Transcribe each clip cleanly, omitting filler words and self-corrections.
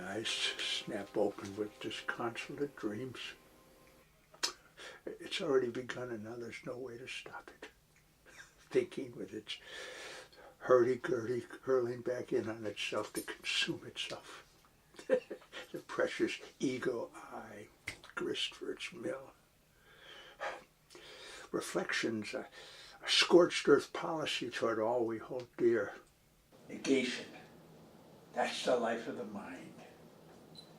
eyes snap open with disconsolate dreams. It's already begun and now there's no way to stop it. Thinking with its hurdy-gurdy hurling back in on itself to consume itself. The precious ego eye grist for its mill. Reflections, a scorched earth policy toward all we hold dear. Negation, that's the life of the mind.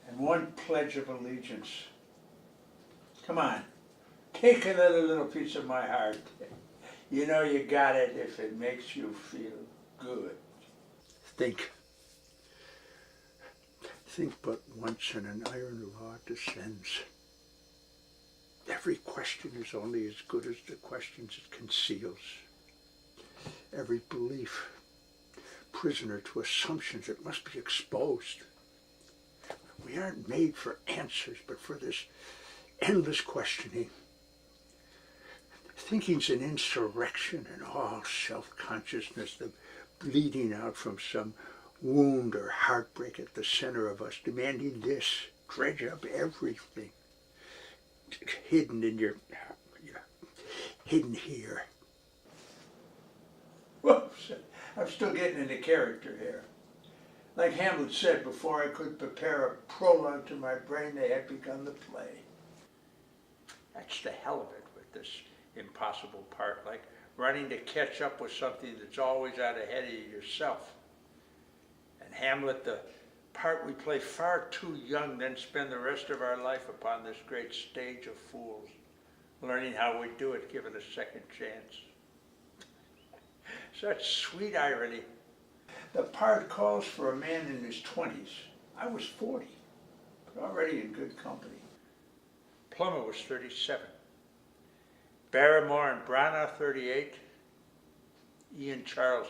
And one pledge of allegiance. Come on, take another little piece of my heart. You know you got it if it makes you feel good. Think but once and an iron law descends. Every question is only as good as the questions it conceals. Every belief, prisoner to assumptions that must be exposed. We aren't made for answers, but for this endless questioning. Thinking's an insurrection in all self-consciousness, the bleeding out from some wound or heartbreak at the center of us, demanding this, dredge up everything hidden in hidden here. Whoops, I'm still getting into character here. Like Hamlet said, before I could prepare a prologue to my brain, they had begun the play. That's the hell of it with this impossible part, like running to catch up with something that's always out ahead of yourself. And Hamlet, the part we play far too young, then spend the rest of our life upon this great stage of fools, learning how we do it, give it a second chance. Such sweet irony. The part calls for a man in his 20s. I was 40, but already in good company. Plummer was 37. Barrymore and Branagh, 38. Ian Charles,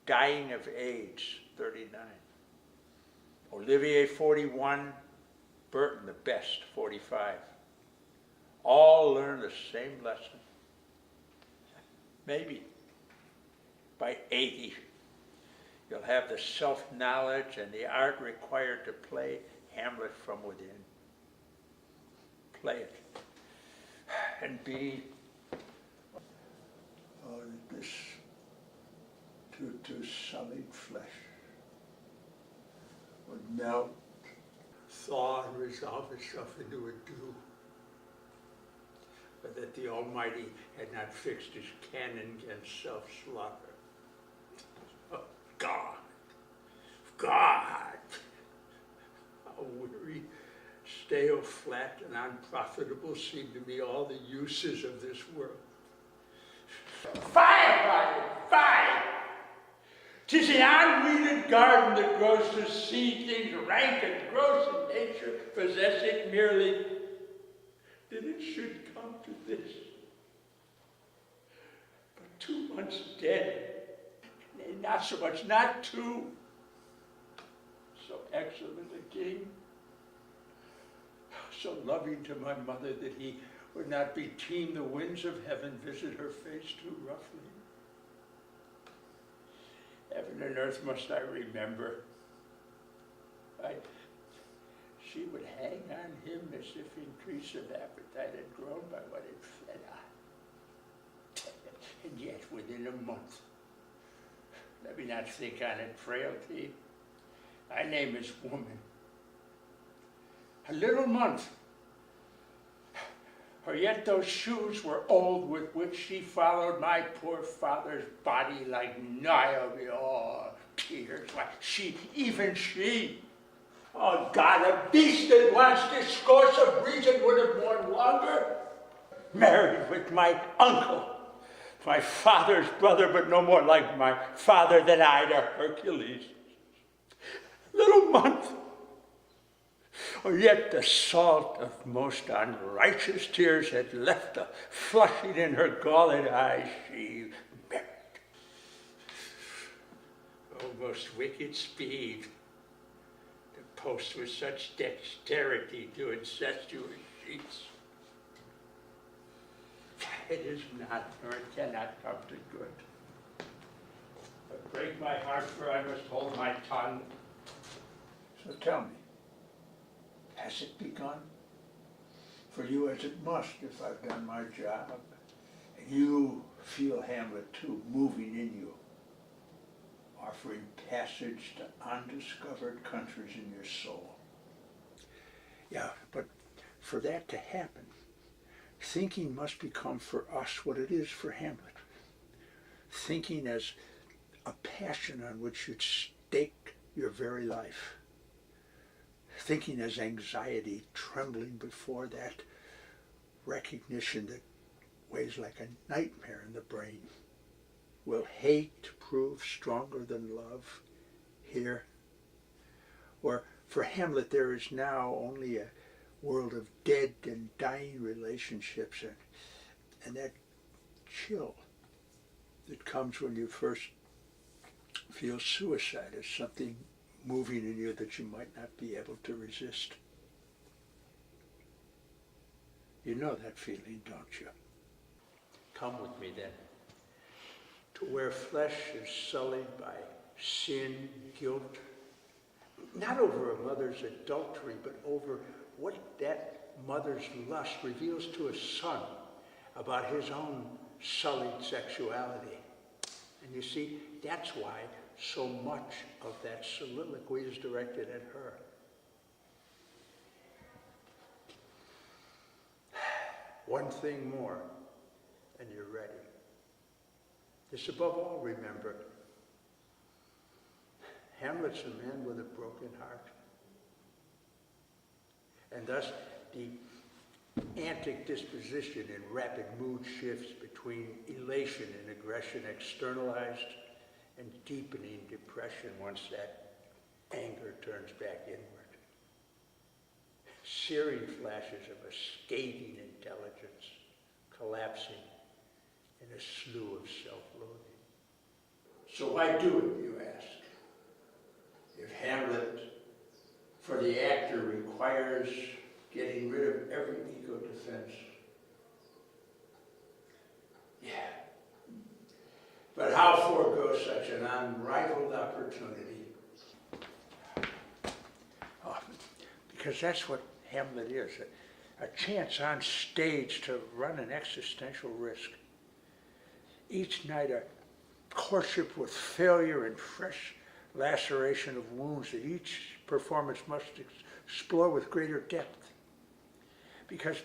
dying of AIDS, 39. Olivier, 41. Burton, the best, 45. All learn the same lesson. Maybe by 80, you'll have the self-knowledge and the art required to play Hamlet from within. Play it. And be this too sullied flesh would melt, thaw, and resolve itself into a dew. But that the Almighty had not fixed his canon against self-slaughter. Oh, God! God! How weary, stale, flat, and unprofitable seem to me all the uses of this world. Fire, brother, fire! 'Tis the unweeded garden that grows to see things rank and gross in nature, possess it merely that it should come to this. But 2 months dead, nay, not so much, not 2. So excellent a king, so loving to my mother that he would not beteem the winds of heaven visit her face too roughly. Heaven and earth must I remember. She would hang on him as if increase of appetite had grown by what it fed on. And yet within a month, let me not think on it frailty, my name is woman. A little month, or yet those shoes were old with which she followed my poor father's body like Niobe. Oh, tears, why, she, even she. Oh God, a beast that wants discourse of reason would have borne longer. Married with my uncle, my father's brother, but no more like my father than I to Hercules. Little month, or yet the salt of most unrighteous tears had left a flushing in her galled eyes. She married. Oh, most wicked speed, to post with such dexterity to incestuous sheets. It is not, nor it cannot come to good. But break my heart, for I must hold my tongue. So tell me, Has it begun? For you as it must if I've done my job. And you feel Hamlet too, moving in you, offering passage to undiscovered countries in your soul. Yeah, but for that to happen, thinking must become for us what it is for Hamlet. Thinking as a passion on which you'd stake your very life. Thinking as anxiety trembling before that recognition that weighs like a nightmare in the brain. Will hate prove stronger than love here? Or for Hamlet there is now only a world of dead and dying relationships and that chill that comes when you first feel suicide as something moving in you that you might not be able to resist. You know that feeling, don't you? Come with me then, to where flesh is sullied by sin, guilt, not over a mother's adultery, but over what that mother's lust reveals to a son about his own sullied sexuality. And you see, that's why so much of that soliloquy is directed at her. One thing more, and you're ready. This above all, remember, Hamlet's a man with a broken heart. And thus, the antic disposition and rapid mood shifts between elation and aggression externalized and deepening depression once that anger turns back inward. Searing flashes of a scathing intelligence collapsing in a slew of self-loathing. So why do it, you ask? If Hamlet, for the actor, requires getting rid of every ego defense. Yeah. But how forego such an unrivaled opportunity? Oh, because that's what Hamlet is, a chance on stage to run an existential risk. Each night a courtship with failure and fresh laceration of wounds that each performance must explore with greater depth. Because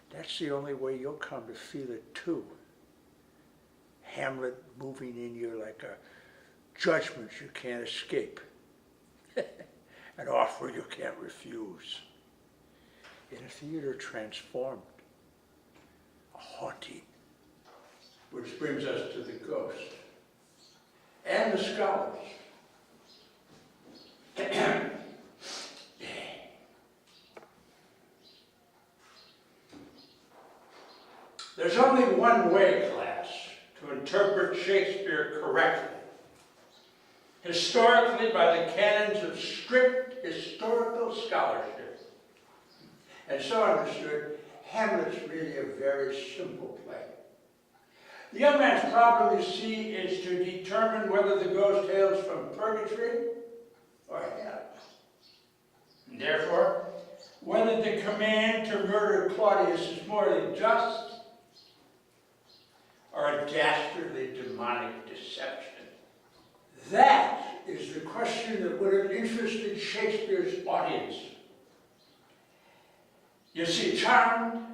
that's the only way you'll come to feel it too. Hamlet moving in you like a judgment you can't escape. An offer you can't refuse. In a theater transformed, a haunting. Which brings us to the ghost and the scholars. There's only one way, class, to interpret Shakespeare correctly. Historically, by the canons of strict historical scholarship. And so understood, Hamlet's really a very simple play. The young man's problem, you see, is to determine whether the ghost hails from purgatory or hell. And therefore, whether the command to murder Claudius is morally just or a dastardly demonic deception. That is the question that would have interested Shakespeare's audience. You see, charmed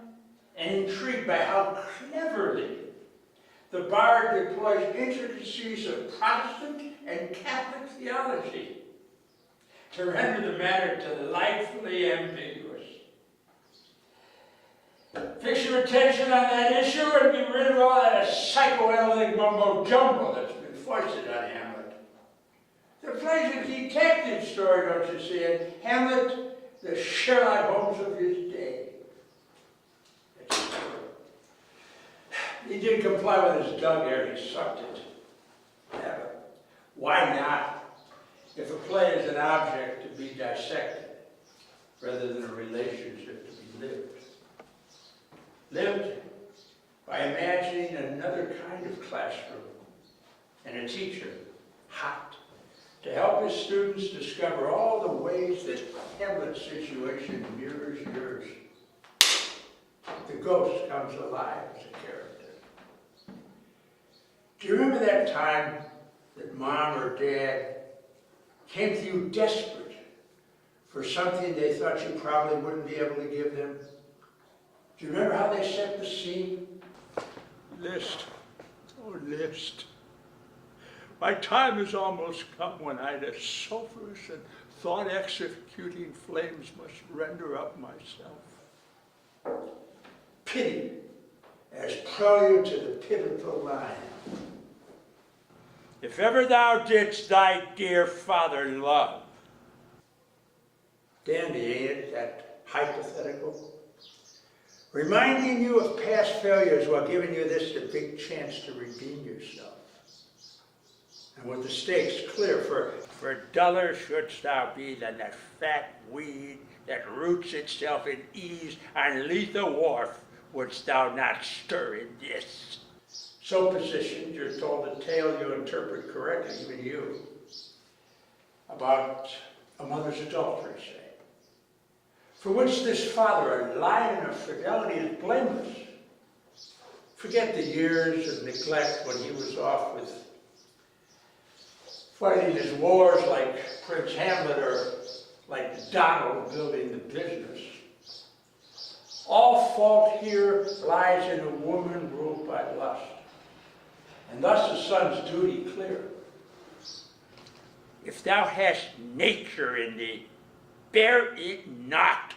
and intrigued by how cleverly the bard deploys intricacies of Protestant and Catholic theology to render the matter delightfully ambiguous. Fix your attention on that issue and get rid of all that psychoanalytic mumbo-jumbo that's been foisted on Hamlet. The play's a detective story, don't you see it? Hamlet, the Sherlock Holmes of his day. He did comply with his dug air, he sucked it. Yeah, but why not? If a play is an object to be dissected, rather than a relationship to be lived. Lived by imagining another kind of classroom and a teacher, hot, to help his students discover all the ways that Hamlet situation mirrors yours. The ghost comes alive as a character. Do you remember that time that Mom or Dad came to you desperate for something they thought you probably wouldn't be able to give them? Do you remember how they set the scene? List, oh List, my time has almost come when I, the sulphurous and thought-executing flames, must render up myself. Pity as prelude to the pivotal line. If ever thou didst thy dear father love. Dandy, ain't it, that hypothetical? Reminding you of past failures while giving you this the big chance to redeem yourself. And with the stakes clear, for duller shouldst thou be than that fat weed that roots itself in ease on Letha Wharf, wouldst thou not stir in this. So positioned, you're told a tale you interpret correctly, even you, about a mother's adultery, say, for which this father, a lion of fidelity, is blameless. Forget the years of neglect when he was off with fighting his wars like Prince Hamlet or like Donald building the business. All fault here lies in a woman ruled by lust, and thus the son's duty clear. If thou hast nature in thee, bear it not.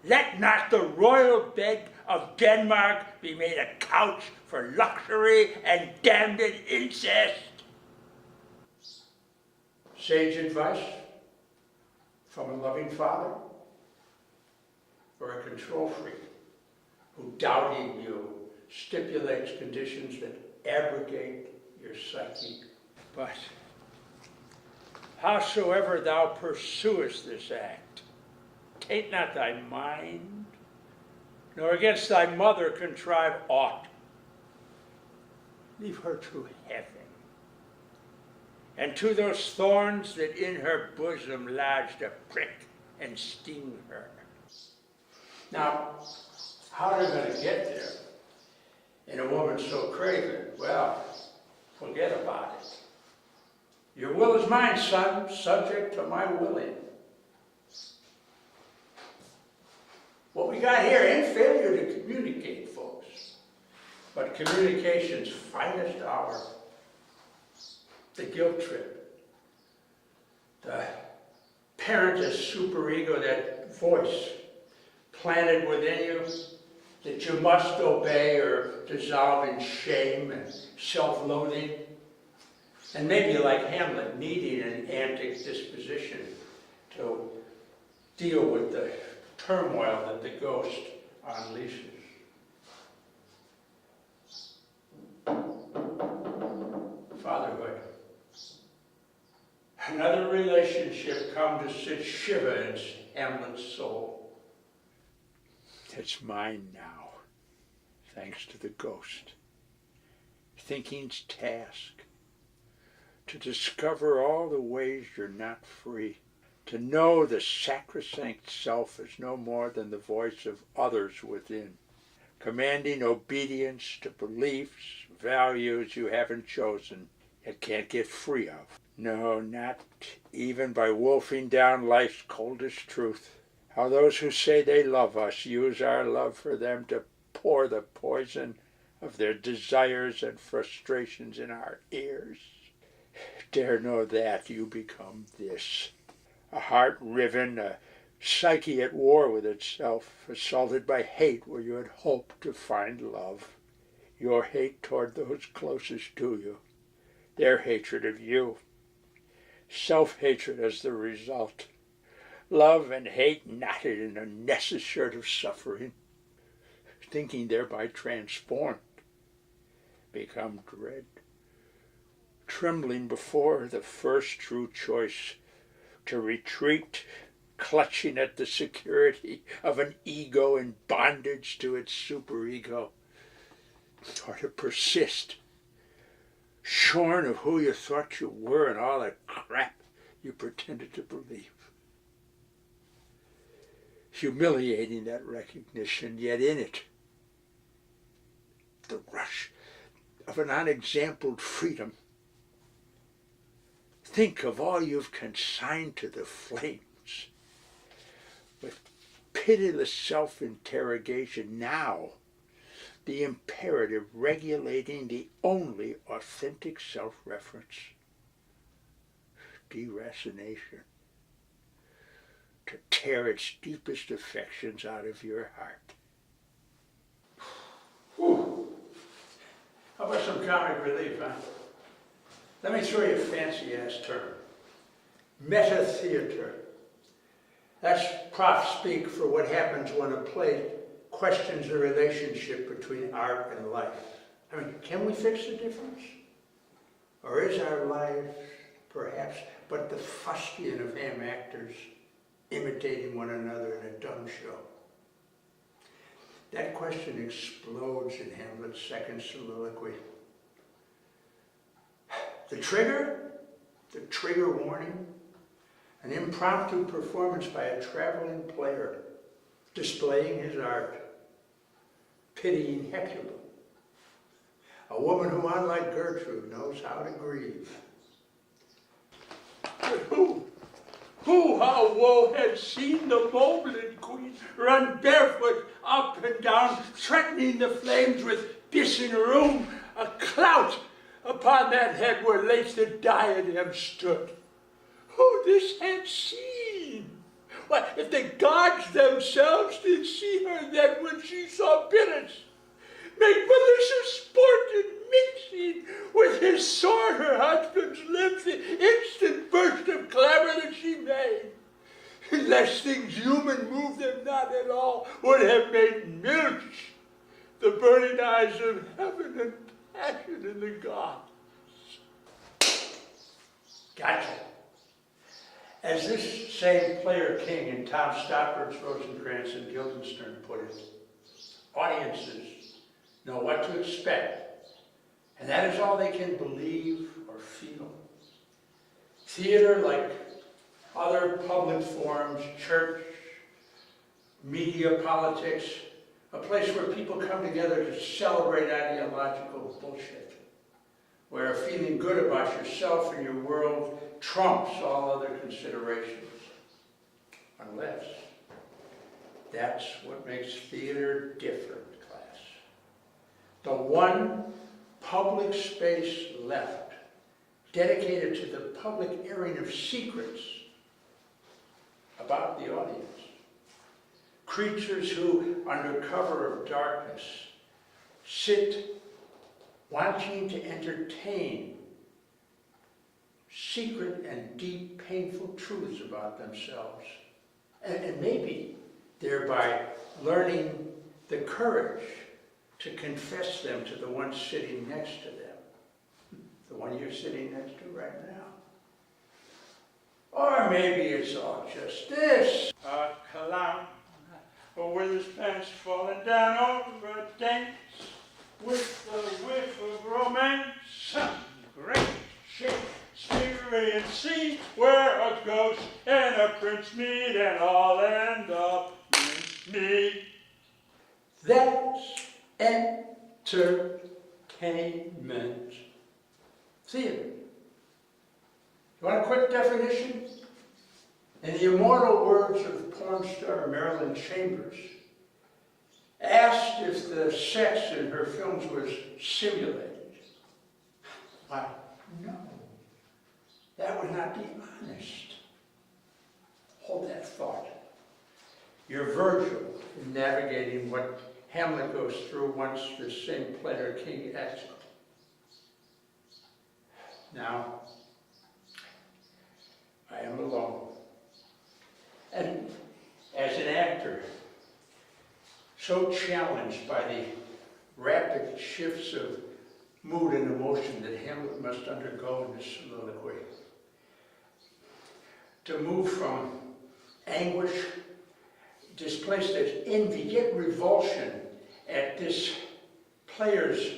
Let not the royal bed of Denmark be made a couch for luxury and damned incest. Sage advice from a loving father or a control freak who, doubting you, stipulates conditions that abrogate your psyche. But howsoever thou pursuest this act, take not thy mind, nor against thy mother contrive aught. Leave her to heaven, and to those thorns that in her bosom lodged a prick and sting her. Now, how are they going to get there in a woman so craven? Well, forget about it. Your will is mine, son, subject to my willing. What we got here ain't failure to communicate, folks, but communication's finest hour. The guilt trip, the parent as superego, that voice planted within you that you must obey or dissolve in shame and self-loathing, and maybe like Hamlet, needing an antic disposition to deal with the turmoil that the ghost unleashes. Fatherhood. Another relationship come to sit shiver in Hamlet's soul. It's mine now, thanks to the ghost. Thinking's task, to discover all the ways you're not free, to know the sacrosanct self is no more than the voice of others within, commanding obedience to beliefs, values you haven't chosen, yet can't get free of. No, not even by wolfing down life's coldest truth. How those who say they love us use our love for them to pour the poison of their desires and frustrations in our ears. Dare know that you become this. A heart riven, a psyche at war with itself, assaulted by hate where you had hoped to find love. Your hate toward those closest to you, their hatred of you. Self-hatred as the result. Love and hate knotted in a nessus shirt of suffering, thinking thereby transformed, become dread, trembling before the first true choice, to retreat, clutching at the security of an ego in bondage to its superego, or to persist, shorn of who you thought you were and all that crap you pretended to believe. Humiliating, that recognition, yet in it, the rush of an unexampled freedom. Think of all you've consigned to the flames. With pitiless self-interrogation, now the imperative regulating the only authentic self-reference. Deracination. To tear its deepest affections out of your heart. Whew. How about some comic relief, huh? Let me throw you a fancy-ass term. Meta-theater. That's prof speak for what happens when a play questions the relationship between art and life. I mean, can we fix the difference? Or is our life, perhaps, but the fustian of ham actors imitating one another in a dumb show? That question explodes in Hamlet's second soliloquy. The trigger warning, an impromptu performance by a traveling player displaying his art, pitying Hecuba, a woman who, unlike Gertrude, knows how to grieve. But who, how woe had seen the Moblin queen run barefoot up and down, threatening the flames with bisson room, a clout upon that head where late the diadem stood. Who this had seen? Why, if the gods themselves did see her then when she saw Bitters make malicious sport in mixing with his sword her husband's lips, the instant burst of clamor that she made, lest things human move them not at all, would have made milch the burning eyes of heaven and passion in the gods. Gotcha. As this same player king in Tom Stoppard's Rosencrantz and Guildenstern put it, audiences know what to expect, and that is all they can believe or feel. Theater, like other public forums, church, media, politics, a place where people come together to celebrate ideological bullshit, where feeling good about yourself and your world trumps all other considerations. Unless that's what makes theater different, class. The one public space left dedicated to the public airing of secrets about the audience. Creatures who, under cover of darkness, sit wanting to entertain secret and deep, painful truths about themselves, and maybe thereby learning the courage to confess them to the one sitting next to them, the one you're sitting next to right now. Or maybe it's all just this. A clown with his pants falling down over a dance, with a whiff of romance, great Shakespearean scene where a ghost and a prince meet and all end up in me. That's entertainment theater. You want a quick definition? In the immortal words of porn star Marilyn Chambers, asked if the sex in her films was simulated. Why, no. That would not be honest. Hold that thought. You're Virgil in navigating what Hamlet goes through once this same player king acts it. Now, I am alone. And as an actor, so challenged by the rapid shifts of mood and emotion that Hamlet must undergo in this soliloquy, to move from anguish, displaced as envy, yet revulsion at this player's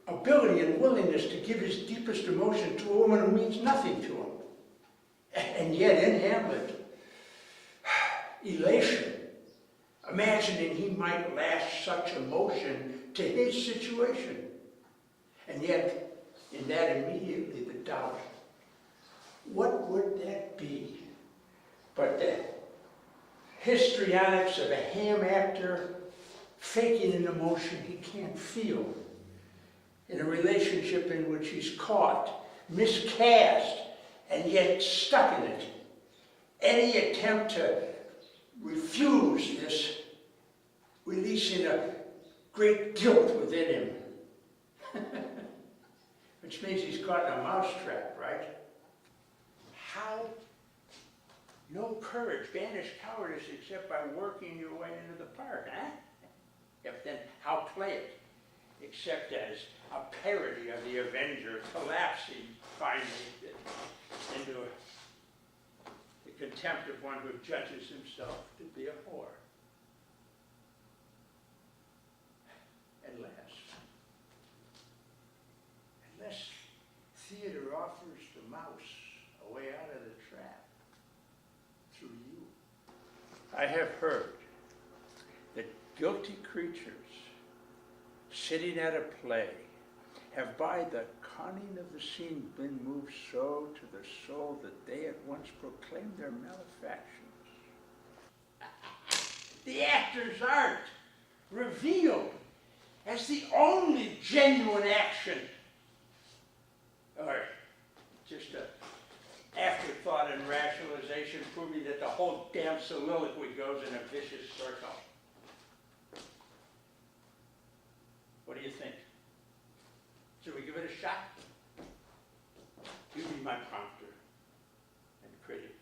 ability and willingness to give his deepest emotion to a woman who means nothing to him. And yet in Hamlet, elation, imagining he might lash such emotion to his situation. And yet, in that immediately the doubt, what would that be but the histrionics of a ham actor faking an emotion he can't feel in a relationship in which he's caught, miscast, and yet stuck in it. Any attempt to refuse this, releasing a great guilt within him. Which means he's caught in a mousetrap, right? How? No courage, banish cowardice except by working your way into the part, huh? Yep, then how play it? Except as a parody of the Avenger collapsing finally into the contempt of one who judges himself to be a whore. Unless theater offers the mouse a way out of the trap through you. I have heard that guilty creatures sitting at a play have by the cunning of the scene been moved so to the soul that they at once proclaim their malefactions. The actor's art revealed as the only genuine action, or just an afterthought and rationalization proving that the whole damn soliloquy goes in a vicious circle. What do you think? Should we give it a shot? You be my prompter and critic.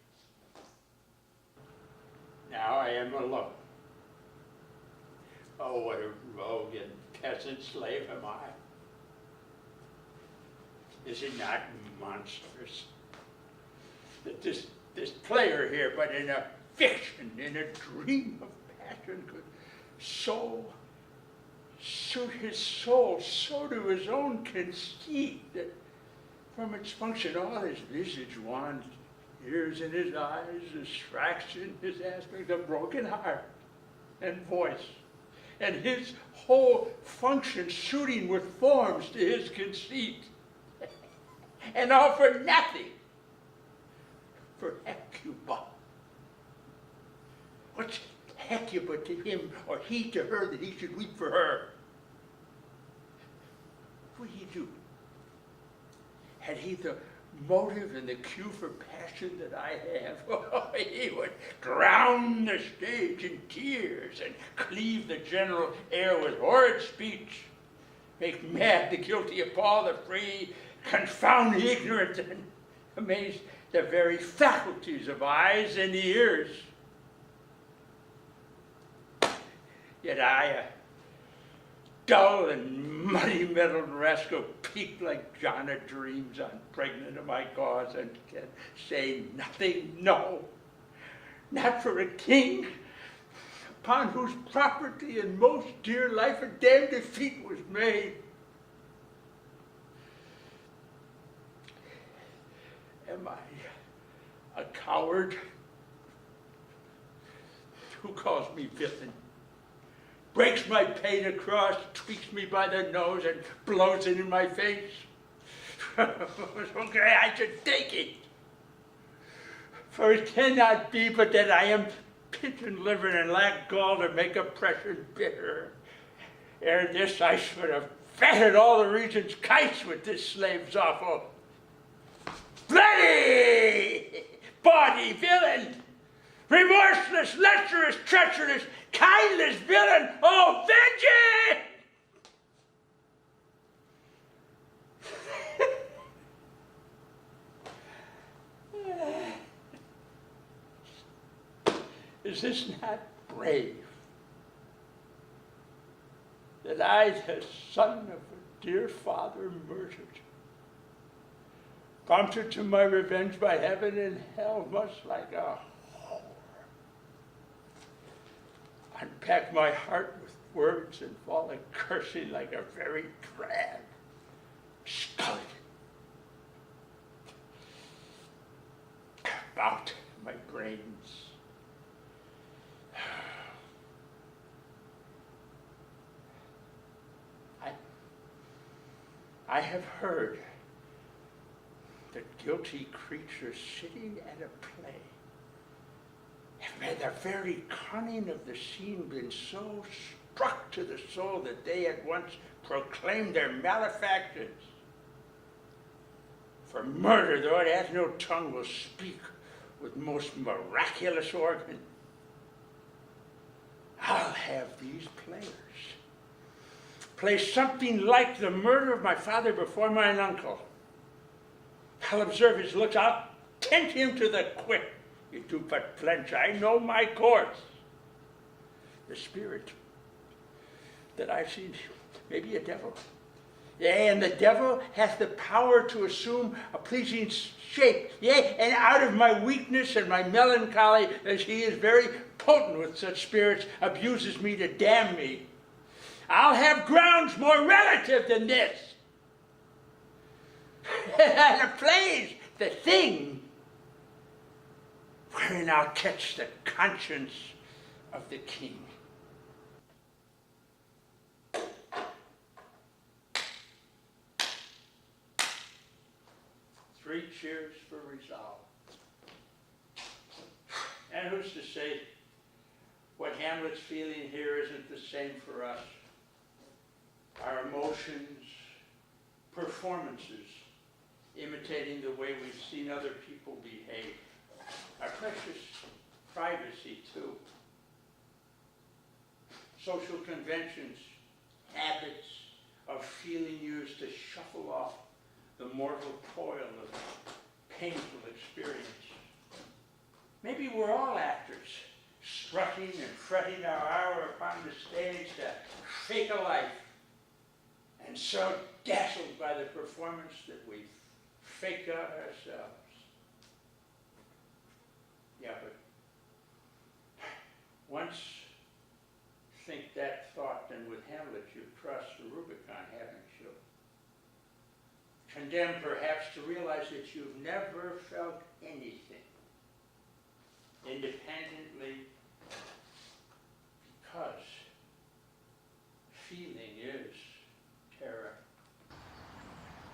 Now I am alone. Oh, what a rogue and peasant slave am I. Is it not monstrous that this player here, but in a fiction, in a dream of passion, could so suit his soul, so to his own conceit, that from its function all his visage wants, tears in his eyes, distraction, his aspect, a broken heart and voice, and his whole function suiting with forms to his conceit. And all for nothing, for Hecuba. What's Hecuba to him, or he to her, that he should weep for her? What would he do? Had he the motive and the cue for passion that I have, oh, he would drown the stage in tears and cleave the general air with horrid speech, make mad the guilty, appall the free, confound the ignorant, and amaze the very faculties of eyes and ears. Yet I, a dull and muddy-mettled rascal, peak like John of Dreams, I'm pregnant of my cause and can say nothing, no, not for a king upon whose property and most dear life a damn defeat was made. Am I a coward? Who calls me villain? Breaks my pain across, tweaks me by the nose, and blows it in my face. Okay, I should take it. For it cannot be but that I am pigeon-livered and lack gall to make oppression bitter. Ere this I should have fatted all the region's kites with this slave's offal. Bloody, bawdy villain! Remorseless, lecherous, treacherous, kindless villain! Oh, vengeance! Is this not brave? That I, the son of a dear father murdered, prompted to my revenge by heaven and hell, much like a whore, unpack my heart with words and fall a cursing like a very drab, skullet about my brains. I have heard that guilty creatures sitting at a play have by the very cunning of the scene been so struck to the soul that they at once proclaim their malefactions. For murder, though it has no tongue, will speak with most miraculous organ. I'll have these players play something like the murder of my father before mine uncle. I'll observe his looks, I'll tent him to the quick. You do but flinch, I know my course. The spirit that I've seen may be a devil. Yea, and the devil hath the power to assume a pleasing shape. Yea, and out of my weakness and my melancholy, as he is very potent with such spirits, abuses me to damn me. I'll have grounds more relative than this. And the play's the thing wherein I'll catch the conscience of the king. 3 cheers for resolve. And who's to say what Hamlet's feeling here isn't the same for us? Our emotions, performances, imitating the way we've seen other people behave. Our precious privacy, too. Social conventions, habits of feeling used to shuffle off the mortal toil of painful experience. Maybe we're all actors, strutting and fretting our hour upon the stage to fake a life, and so dazzled by the performance that we fake out ourselves. Yeah, but once think that thought, and with Hamlet you've crossed the Rubicon, haven't you? Condemned perhaps to realize that you've never felt anything independently, because feeling is terror.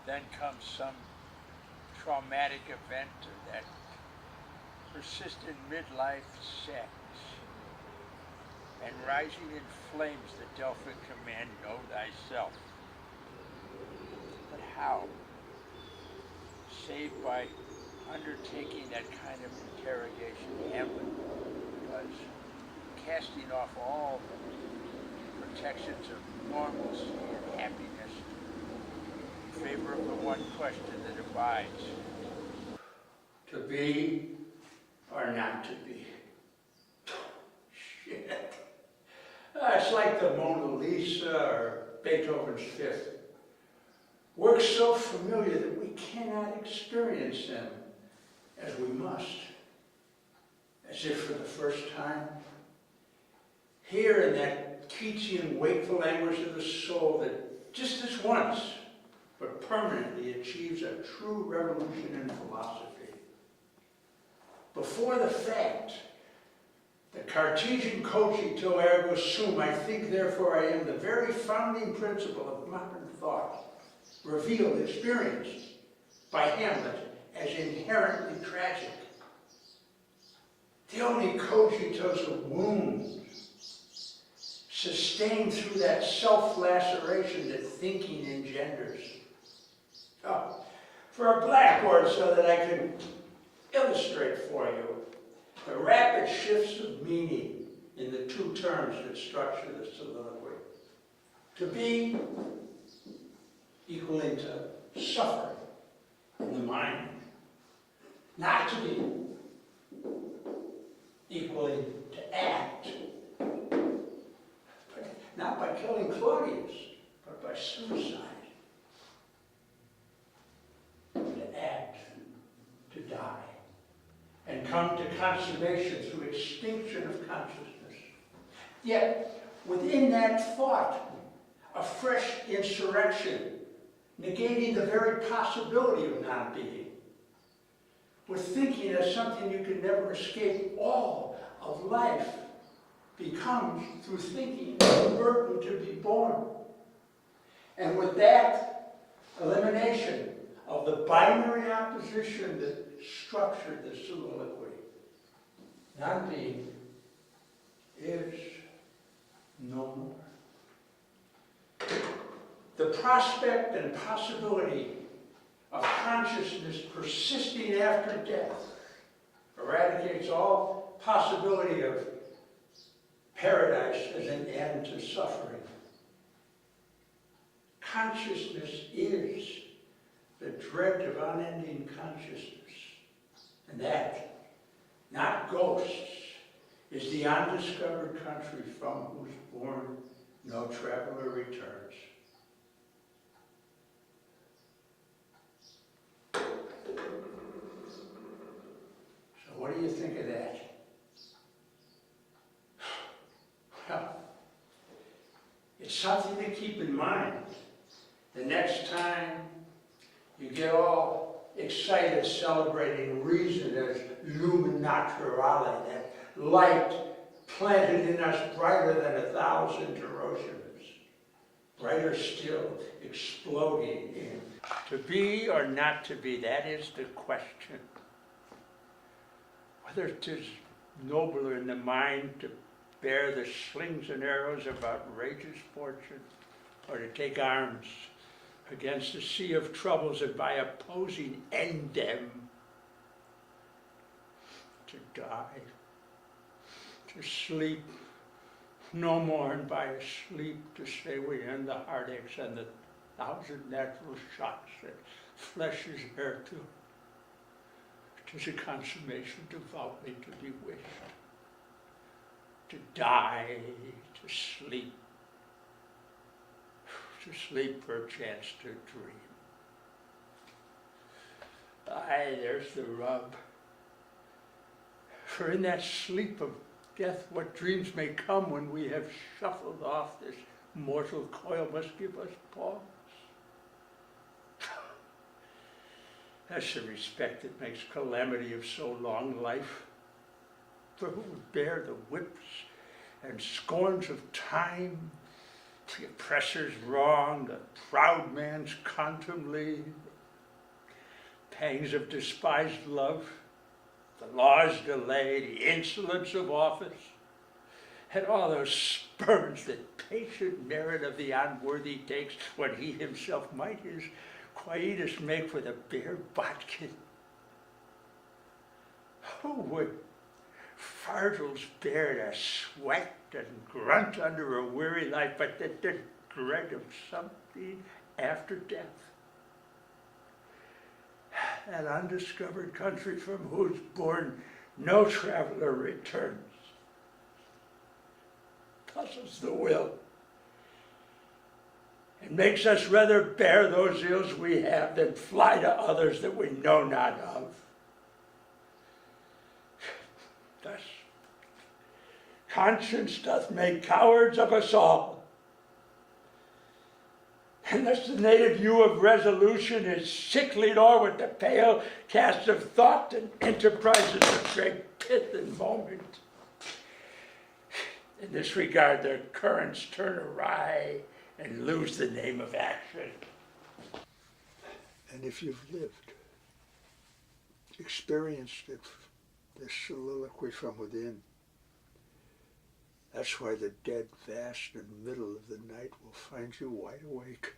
Then comes some traumatic event or that persistent midlife sadness, and rising in flames the Delphic command, know thyself. But how? Save by undertaking that kind of interrogation Hamlet does, casting off all protections of normalcy and happiness in favor of the one question that abides: to be or not to be. Shit. It's like the Mona Lisa or Beethoven's Fifth. Works so familiar that we cannot experience them as we must. As if for the first time. Here in that Keatsian wakeful anguish of the soul that just this once, but permanently achieves a true revolution in philosophy. Before the fact, the Cartesian cogito ergo sum, I think therefore I am, the very founding principle of modern thought, revealed, experienced by Hamlet as inherently tragic. The only cogitos of wounds, sustained through that self-laceration that thinking engenders. Oh, for a blackboard so that I can illustrate for you the rapid shifts of meaning in the 2 terms that structure the soliloquy. To be equaling to suffer in the mind. Not to be equaling to act. But not by killing Claudius, but by suicide. To act, to die, and come to consummation through extinction of consciousness. Yet, within that thought, a fresh insurrection, negating the very possibility of non-being, with thinking as something you can never escape. All of life becomes, through thinking, a burden to be borne. And with that, elimination of the binary opposition that structured the soliloquy. Non-being is no more. The prospect and possibility of consciousness persisting after death eradicates all possibility of paradise as an end to suffering. Consciousness is the dread of unending consciousness. And that, not ghosts, is the undiscovered country from whose bourne no traveler returns. So what do you think of that? Well, it's something to keep in mind the next time you get all excited celebrating reason as lumen naturale, that light planted in us brighter than 1,000 Hiroshimas, brighter still, exploding in. To be or not to be, that is the question. Whether it is nobler in the mind to bear the slings and arrows of outrageous fortune, or to take arms against a sea of troubles and by opposing end them, to die, to sleep no more, and by a sleep to say we end the heartaches and the 1,000 natural shocks that flesh is heir to. 'Tis a consummation devoutly to be wished. To die, to sleep perchance to dream. Aye, there's the rub. For in that sleep of death, what dreams may come when we have shuffled off this mortal coil must give us pause. That's the respect that makes calamity of so long life. For who would bear the whips and scorns of time, the oppressor's wrong, the proud man's contumely, pangs of despised love, the law's delay, the insolence of office, and all those spurns that patient merit of the unworthy takes when he himself might his quietus make for the bare bodkin? Who would fardels bear to sweat and grunt under a weary life, but the dread of something after death? That undiscovered country from whose bourne no traveler returns puzzles the will and makes us rather bear those ills we have than fly to others that we know not of. Thus, conscience doth make cowards of us all. And thus the native hue of resolution is sicklied o'er with the pale cast of thought and enterprises of great pith and moment. In this regard, their currents turn awry and lose the name of action. And if you've lived, experienced it, this soliloquy from within, that's why the dead vast in the middle of the night will find you wide awake,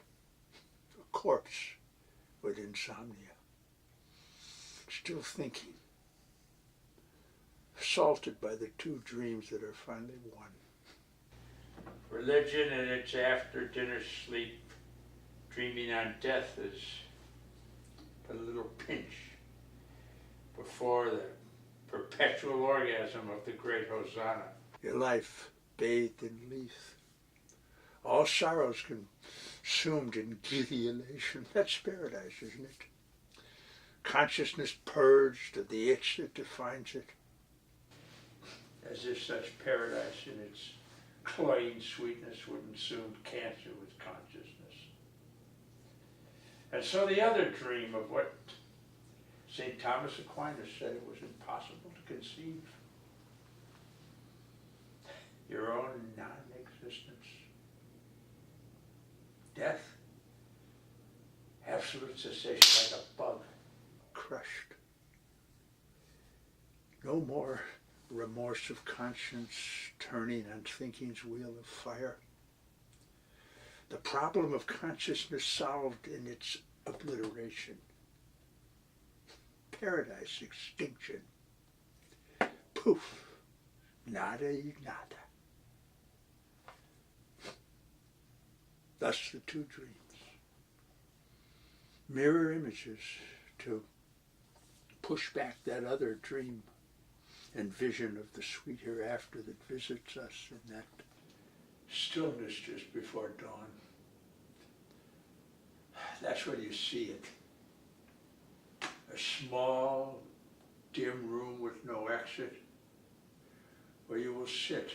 a corpse with insomnia, still thinking, assaulted by the two dreams that are finally one. Religion and its after-dinner sleep, dreaming on death, is a little pinch before the perpetual orgasm of the great Hosanna. Your life bathed in lethe, all sorrows consumed in giddy elation. That's paradise, isn't it? Consciousness purged of the itch that defines it. As if such paradise in its cloying sweetness wouldn't soon cancer with consciousness. And so the other dream of what St. Thomas Aquinas said it was impossible to conceive. Your own non-existence. Death absolute cessation, like a bug, crushed. No more remorse of conscience turning on thinking's wheel of fire. The problem of consciousness solved in its obliteration. Paradise extinction. Poof. Nada y nada. Thus the two dreams. Mirror images to push back that other dream and vision of the sweet hereafter that visits us in that stillness just before dawn. That's where you see it. A small, dim room with no exit, where you will sit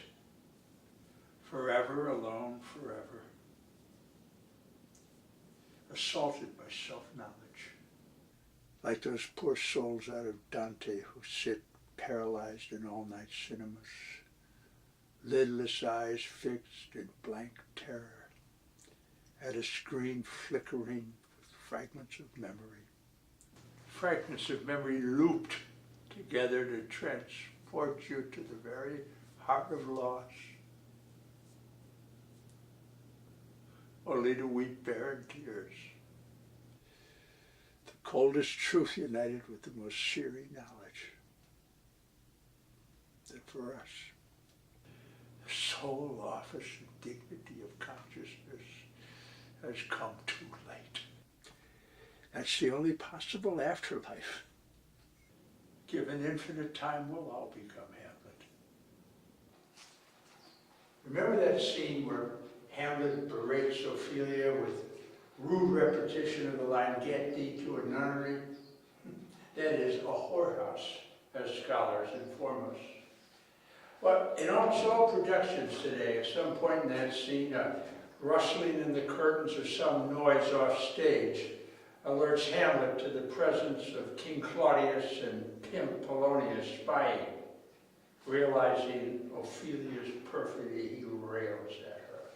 forever alone, forever, assaulted by self-knowledge. Like those poor souls out of Dante who sit paralyzed in all-night cinemas, lidless eyes fixed in blank terror, at a screen flickering with fragments of memory. Fragments of memory looped together to transport you to the very heart of loss, only to weep barren tears. The coldest truth united with the most cheery knowledge that for us, the sole office and dignity of consciousness has come too late. That's the only possible afterlife. Given infinite time, we'll all become Hamlet. Remember that scene where Hamlet berates Ophelia with rude repetition of the line, "Get thee to a nunnery"? That is a whorehouse, as scholars inform us. But in almost all productions today, at some point in that scene, a rustling in the curtains or some noise off stage alerts Hamlet to the presence of King Claudius and pimp Polonius spying. Realizing Ophelia's perfidy, he rails at her.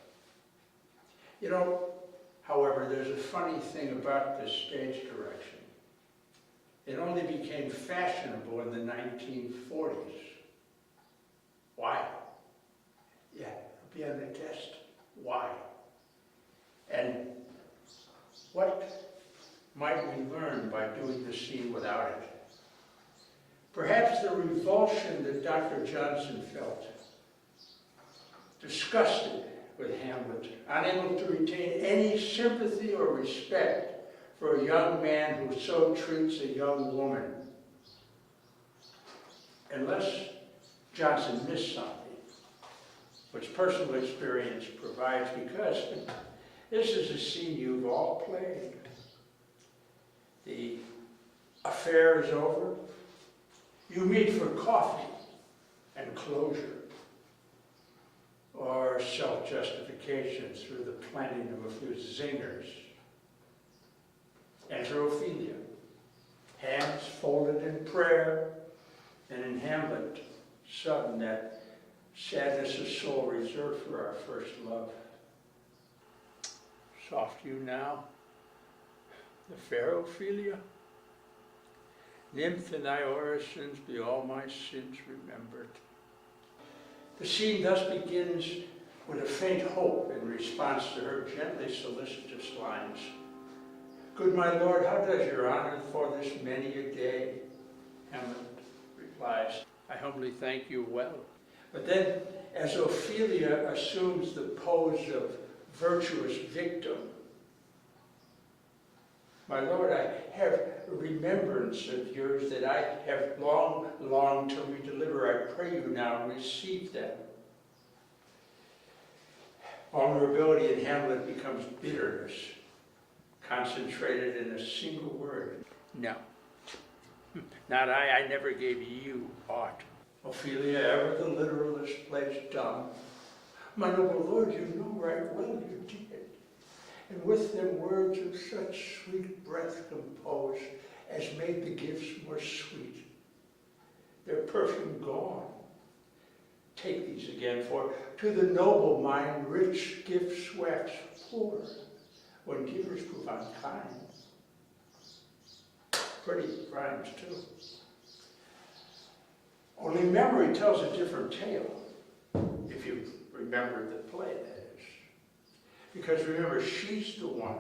You know, however, there's a funny thing about this stage direction. It only became fashionable in the 1940s. Why? Yeah, it'll be on the test. Why? And what might we learn by doing the scene without it? Perhaps the revulsion that Dr. Johnson felt, disgusted with Hamlet, unable to retain any sympathy or respect for a young man who so treats a young woman. Unless Johnson missed something, which personal experience provides, because this is a scene you've all played. The affair is over. You meet for coffee and closure, or self-justification through the planting of a few zingers. Enter Ophelia, hands folded in prayer, and in Hamlet, sudden that sadness of soul reserved for our first love. Soft you now, the fair Ophelia? Nymph in thy orisons be all my sins remembered. The scene thus begins with a faint hope in response to her gently solicitous lines. Good my lord, how does your honor for this many a day? Hamlet replies, I humbly thank you well. But then, as Ophelia assumes the pose of virtuous victim, my lord, I have remembrance of yours that I have long longed to redeliver. I pray you now, receive them. Vulnerability in Hamlet becomes bitterness, concentrated in a single word. No, not I. I never gave you aught. Ophelia, ever the literalist, plays dumb. My noble lord, you know right well you did. And with them words of such sweet breath composed as made the gifts more sweet, their perfume gone. Take these again, for to the noble mind rich gifts wax poor when givers prove unkind. Pretty rhymes too. Only memory tells a different tale, if you remember the play, that is. Because remember, she's the one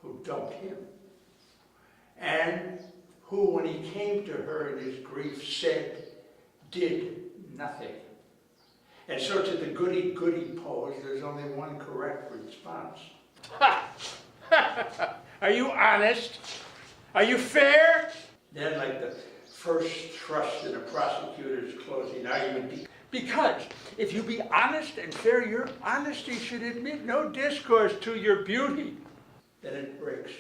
who dumped him, and who, when he came to her in his grief, did nothing. And so to the goody-goody pose, there's only one correct response. Are you honest? Are you fair? Then, like the first thrust in a prosecutor's closing argument, because if you be honest and fair, your honesty should admit no discourse to your beauty. Then it breaks.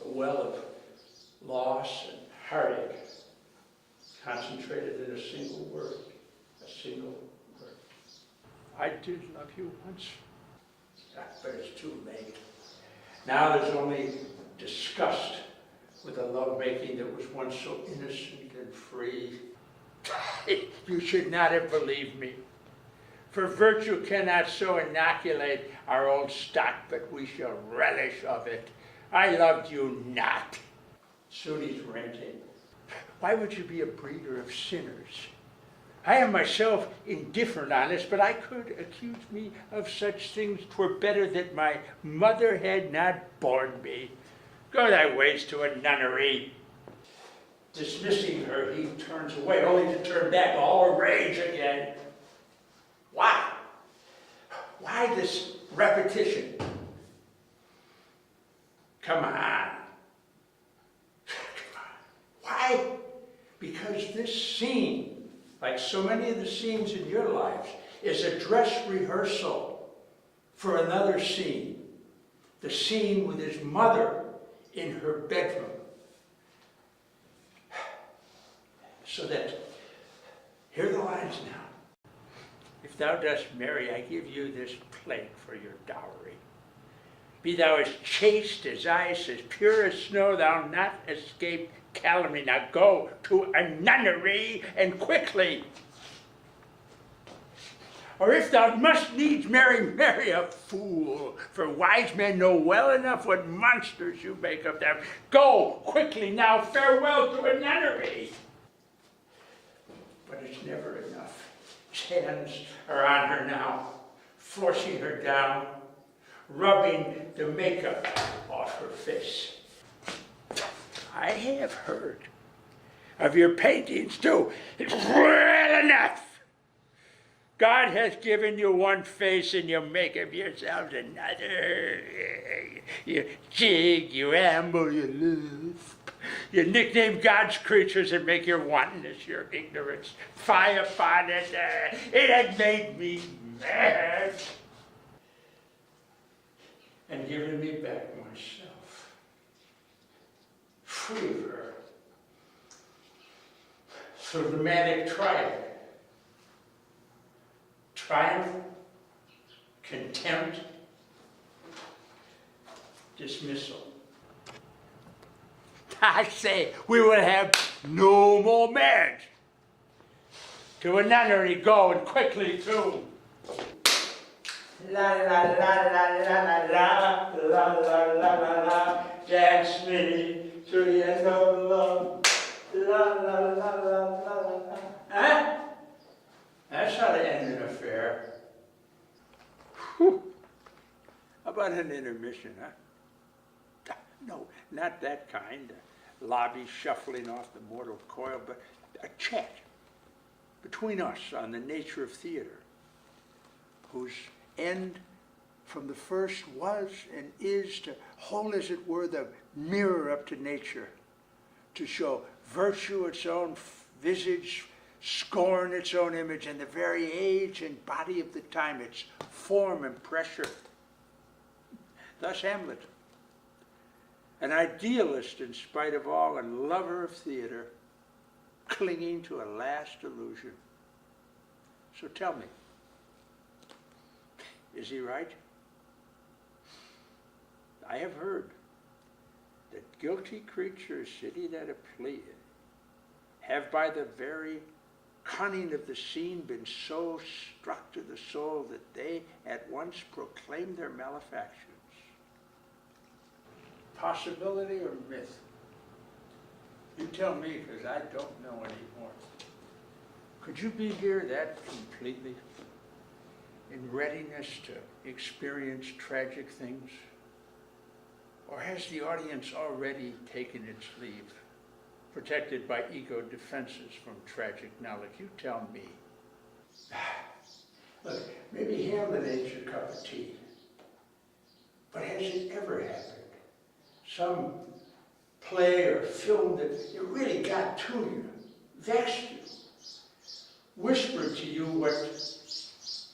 A well of loss and heartache concentrated in a single word. A single word. I did love you once, but it's too late. Now there's only disgust with a lovemaking that was once so innocent and free. You should not have believed me. For virtue cannot so inoculate our old stock, but we shall relish of it. I loved you not. Soon he's ranting. Why would you be a breeder of sinners? I am myself indifferent honest, but I could accuse me of such things. 'Twere better that my mother had not borne me. Go thy ways to a nunnery. Dismissing her, he turns away, only to turn back all rage again. Why? Why this repetition? Come on. Why? Because this scene, like so many of the scenes in your lives, is a dress rehearsal for another scene. The scene with his mother in her bedroom. So that, hear the lines now. If thou dost marry, I give you this plate for your dowry. Be thou as chaste as ice, as pure as snow, thou not escape calumny. Now go to a nunnery, and quickly. Or if thou must needs marry a fool, for wise men know well enough what monsters you make of them. Go quickly now, farewell to a nunnery. But it's never enough. His hands are on her now, forcing her down, rubbing the makeup off her face. I have heard of your paintings too. It's well enough. God has given you one face and you make of yourselves another. You jig, you amble, you lisp. You nickname God's creatures and make your wantonness your ignorance. Fie upon it. It had made me mad. And given me back myself. Free of her. Through the manic triad. Triumph, contempt, dismissal. I say, we will have no more marriage. To a nunnery go, and quickly too. La la la la la la la la la la la la. Dance me to the end of love. La la la la la la. Huh? That's how to end an affair. Whew. How about an intermission, huh? No, not that kind. Lobby shuffling off the mortal coil, but a chat between us on the nature of theater, whose end from the first was and is to hold, as it were, the mirror up to nature, to show virtue its own visage, scorn its own image, and the very age and body of the time, its form and pressure. Thus Hamlet, an idealist in spite of all and lover of theater, clinging to a last illusion. So tell me, is he right? I have heard that guilty creatures sitting at a plea have by the very cunning of the scene been so struck to the soul that they at once proclaim their malefactions. Possibility or myth? You tell me, because I don't know anymore. Could you be here that completely? In readiness to experience tragic things? Or has the audience already taken its leave, protected by ego defenses from tragic knowledge? You tell me. Look, maybe Hamlet ain't your cup of tea. But has it ever happened? Some play or film that it really got to you, vexed you, whispered to you what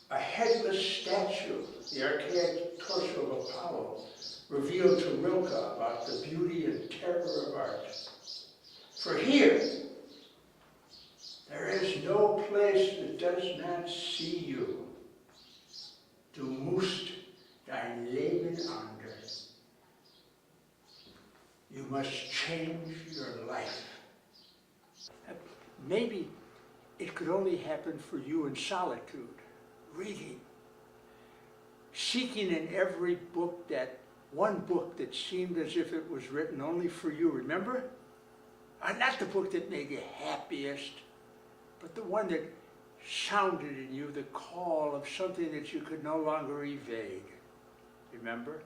a headless statue, the archaic torso of Apollo, revealed to Rilke about the beauty and terror of art. For here, there is no place that does not see you. Du musst dein Leben anders. You must change your life. Maybe it could only happen for you in solitude, reading, seeking in every book that one book that seemed as if it was written only for you, remember? Not the book that made you happiest, but the one that sounded in you the call of something that you could no longer evade. Remember?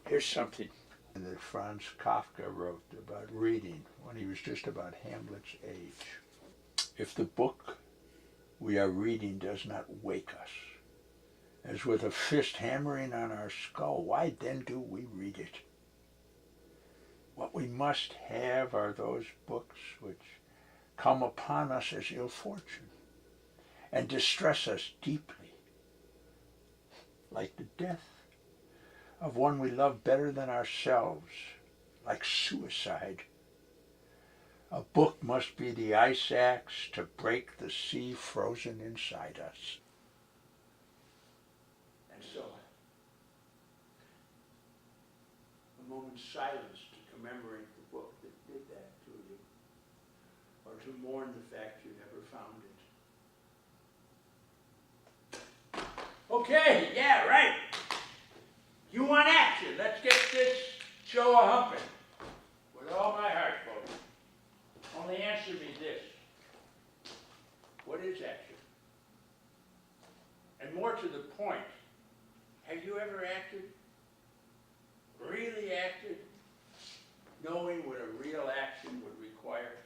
Here's something that Franz Kafka wrote about reading when he was just about Hamlet's age. If the book we are reading does not wake us, as with a fist hammering on our skull, why then do we read it? What we must have are those books which come upon us as ill fortune and distress us deeply, like the death of one we love better than ourselves, like suicide. A book must be the ice axe to break the sea frozen inside us. And so, a moment's silence to commemorate the book that did that to you, or to mourn the fact you never found it. Okay, yeah, right. You want action. Let's get this show a-humping. With all my heart, folks. Only answer me this. What is action? And more to the point, have you ever acted? Really acted? Knowing what a real action would require?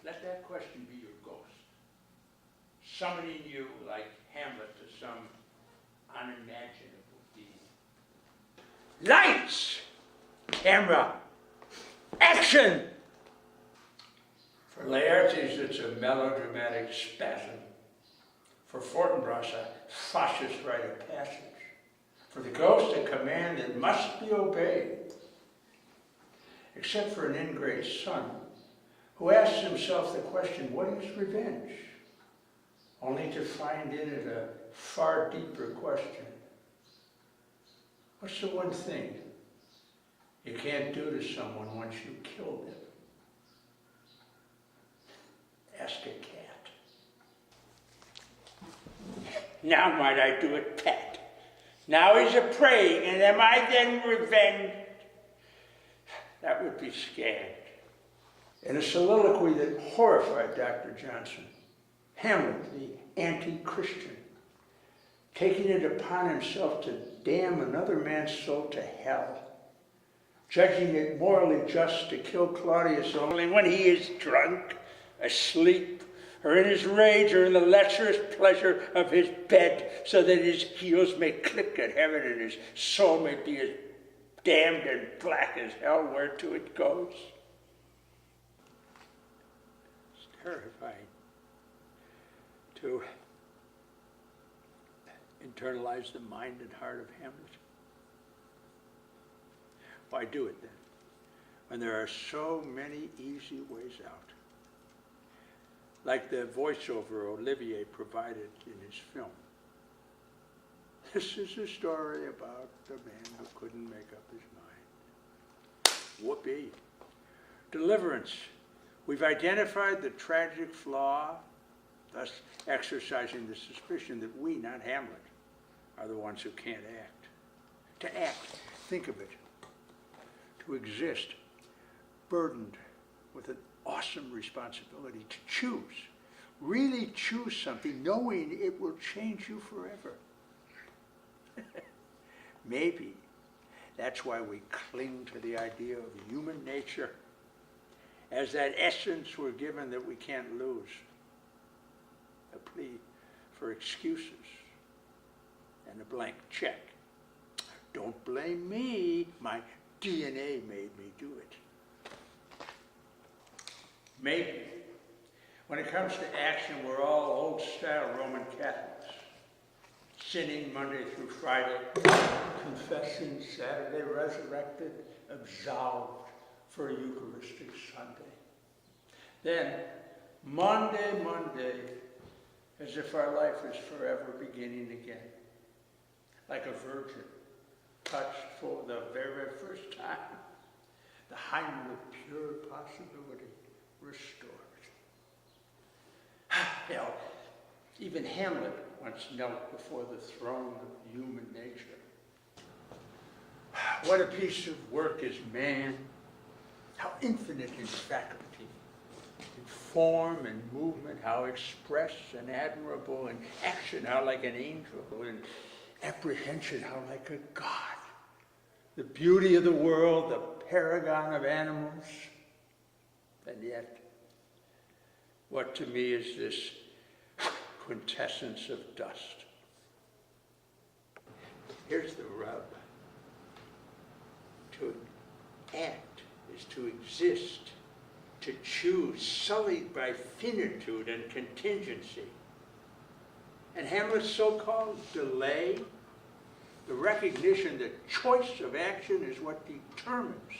Let that question be your ghost, summoning you like Hamlet to some unimaginable deed. Lights! Camera! Action! For Laertes, it's a melodramatic spasm. For Fortinbras, a fascist rite of passage. For the ghost, a command that must be obeyed. Except for an ingrate son, who asks himself the question, what is revenge? Only to find in it a far deeper question. What's the one thing you can't do to someone once you killed them? Ask a cat. Now might I do it, Pat? Now he's a praying, and am I then revenged? That would be scant. In a soliloquy that horrified Dr. Johnson, Hamlet, the anti-Christian, taking it upon himself to damn another man's soul to hell, judging it morally just to kill Claudius only when he is drunk, asleep, or in his rage, or in the lecherous pleasure of his bed, so that his heels may click at heaven and his soul may be as damned and black as hell whereto it goes. It's terrifying to internalize the mind and heart of Hamlet. Why do it then, when there are so many easy ways out? Like the voiceover Olivier provided in his film. This is a story about the man who couldn't make up his mind. Whoopee. Deliverance. We've identified the tragic flaw, thus exercising the suspicion that we, not Hamlet, are the ones who can't act. To act, think of it. To to exist, burdened with an awesome responsibility to choose, really choose something, knowing it will change you forever. Maybe that's why we cling to the idea of human nature as that essence we're given that we can't lose. A plea for excuses and a blank check. Don't blame me. My DNA made me do it. Maybe when it comes to action, we're all old-style Roman Catholics, sinning Monday through Friday, confessing Saturday, resurrected, absolved for a Eucharistic Sunday. Then, Monday, as if our life is forever beginning again, like a virgin touched for the very first time, the hymen of pure possibility restored. Hell, even Hamlet once knelt before the throne of human nature. What a piece of work is man, how infinite in faculty, in form and movement, how express and admirable, in action, how like an angel, in apprehension, how like a god. The beauty of the world, the paragon of animals, and yet, what to me is this quintessence of dust? Here's the rub. To act is to exist, to choose, sullied by finitude and contingency. And Hamlet's so-called delay, the recognition that choice of action is what determines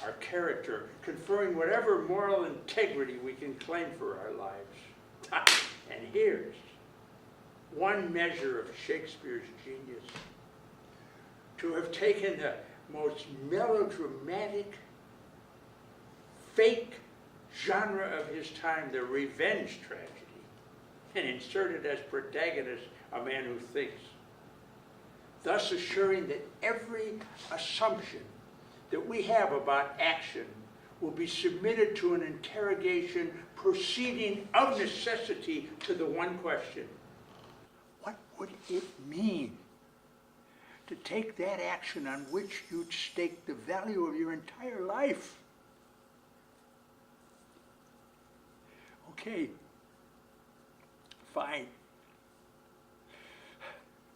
our character, conferring whatever moral integrity we can claim for our lives. And here's one measure of Shakespeare's genius: to have taken the most melodramatic, fake genre of his time, the revenge tragedy, and inserted as protagonist a man who thinks, thus assuring that every assumption that we have about action will be submitted to an interrogation proceeding of necessity to the one question: what would it mean to take that action on which you'd stake the value of your entire life? Okay, fine.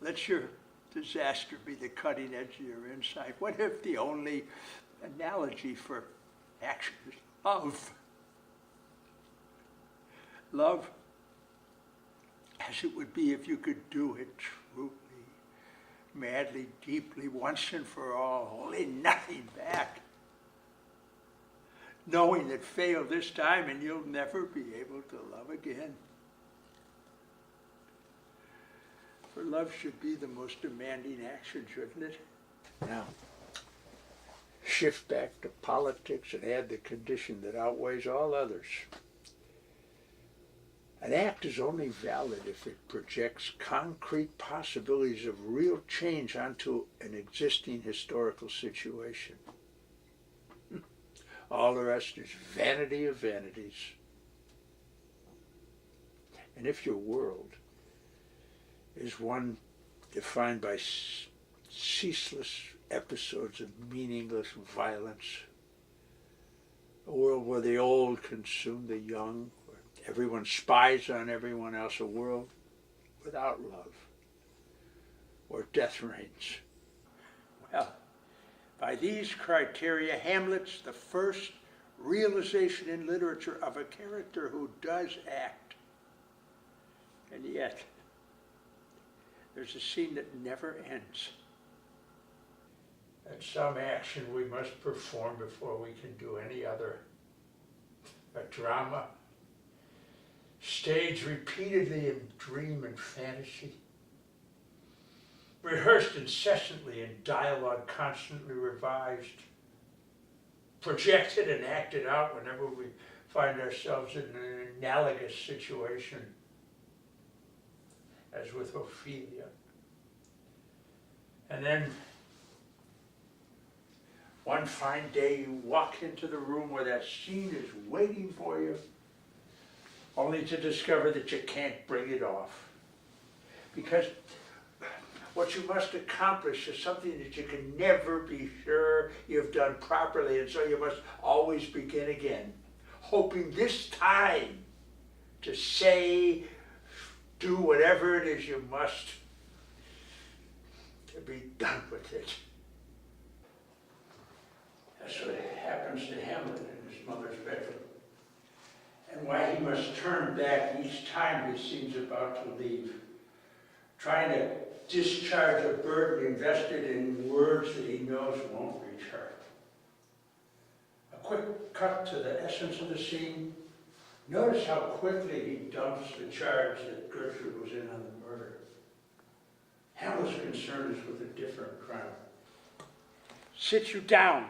Let your disaster be the cutting edge of your insight. What if the only analogy for action is love? Love, as it would be if you could do it truly, madly, deeply, once and for all, holding nothing back, knowing that fail this time and you'll never be able to love again. For love should be the most demanding action, shouldn't it? Now, shift back to politics and add the condition that outweighs all others. An act is only valid if it projects concrete possibilities of real change onto an existing historical situation. All the rest is vanity of vanities. And if your world is one defined by ceaseless episodes of meaningless violence, a world where the old consume the young, where everyone spies on everyone else, a world without love, where death reigns. Well, by these criteria, Hamlet's the first realization in literature of a character who does act. And yet, there's a scene that never ends. And some action we must perform before we can do any other. A drama, staged repeatedly in dream and fantasy, rehearsed incessantly in dialogue constantly revised, projected and acted out whenever we find ourselves in an analogous situation, as with Ophelia. And then One fine day you walk into the room where that scene is waiting for you, only to discover that you can't bring it off. Because what you must accomplish is something that you can never be sure you've done properly, and so you must always begin again, hoping this time to say, do whatever it is you must to be done with it. That's what happens to Hamlet in his mother's bedroom, and why he must turn back each time he seems about to leave, trying to discharge a burden invested in words that he knows won't reach her. A quick cut to the essence of the scene. Notice how quickly he dumps the charge that Gertrude was in on the murder. Hamlet's concern is with a different crime. Sit you down.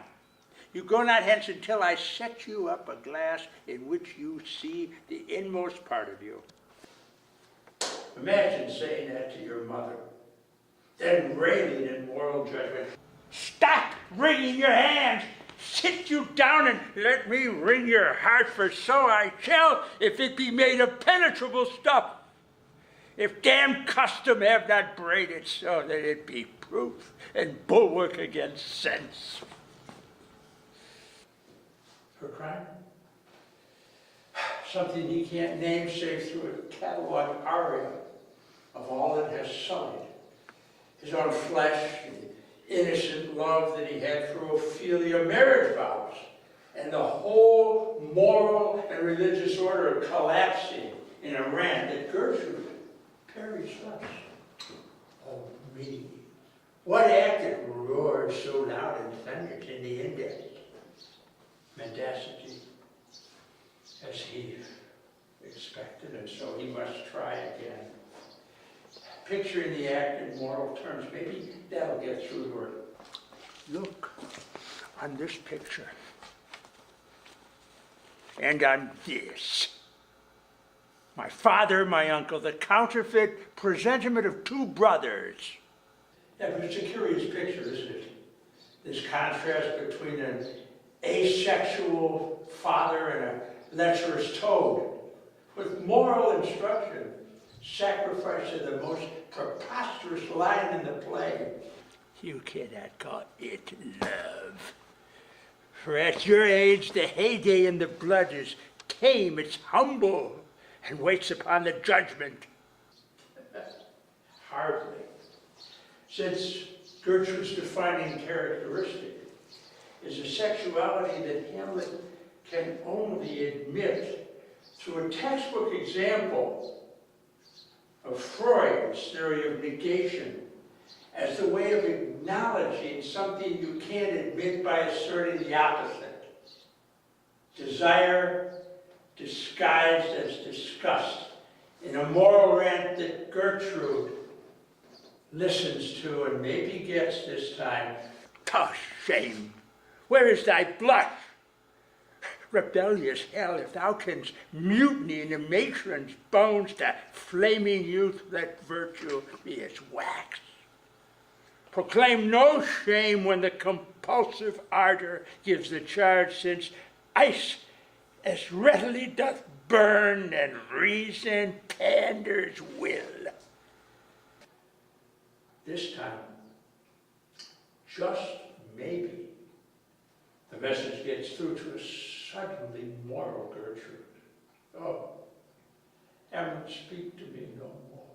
You go not hence until I set you up a glass in which you see the inmost part of you. Imagine saying that to your mother, then railing in moral judgment. Stop wringing your hands! Sit you down and let me wring your heart, for so I shall, if it be made of penetrable stuff. If damned custom have not braided so that it be proof and bulwark against sense. Her crime? Something he can't name save through a catalog aria of all it has sullied. His own flesh, the innocent love that he had through Ophelia, marriage vows, and the whole moral and religious order collapsing in a rant that Gertrude perished thus. Oh, me! What act that roared so loud and thundered in the index? Mendacity, as he expected, and so he must try again. Picturing the act in moral terms, maybe that'll get through to her. Look on this picture, and on this. My father, my uncle, the counterfeit presentiment of two brothers. Yeah, but it's a curious picture, isn't it? This contrast between an asexual father and a lecherous toad, with moral instruction, sacrifice of the most preposterous line in the play. You cannot call it love. For at your age, the heyday in the blood is tame, it's humble, and waits upon the judgment. Hardly. Since Gertrude's defining characteristic is a sexuality that Hamlet can only admit through a textbook example of Freud's theory of negation as the way of acknowledging something you can't admit by asserting the opposite. Desire disguised as disgust in a moral rant that Gertrude listens to and maybe gets this time. Oh, shame! Where is thy blush? Rebellious hell, if thou canst mutiny in a matron's bones to flaming youth, let virtue be as wax. Proclaim no shame when the compulsive ardor gives the charge, since ice as readily doth burn and reason panders will. This time, just maybe, the message gets through to a suddenly moral Gertrude. Oh, Hamlet, speak to me no more.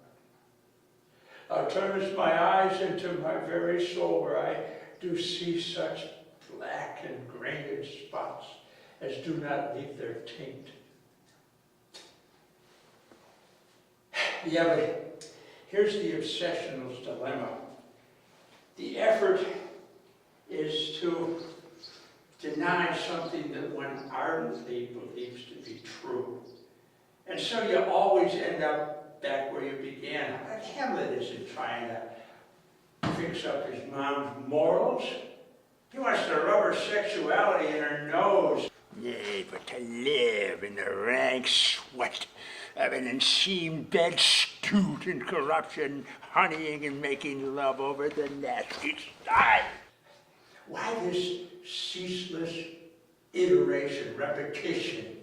Thou turnest my eyes into my very soul, where I do see such black and grained spots as do not leave their taint. Yeah, but here's the obsessional's dilemma. The effort is to deny something that one ardently believes to be true. And so you always end up back where you began. But Hamlet isn't trying to fix up his mom's morals. He wants to rub her sexuality in her nose. Yea, but to live in the rank sweat of an enseamed bed stewed in corruption, honeying and making love over the nasty side. Why this ceaseless iteration, repetition?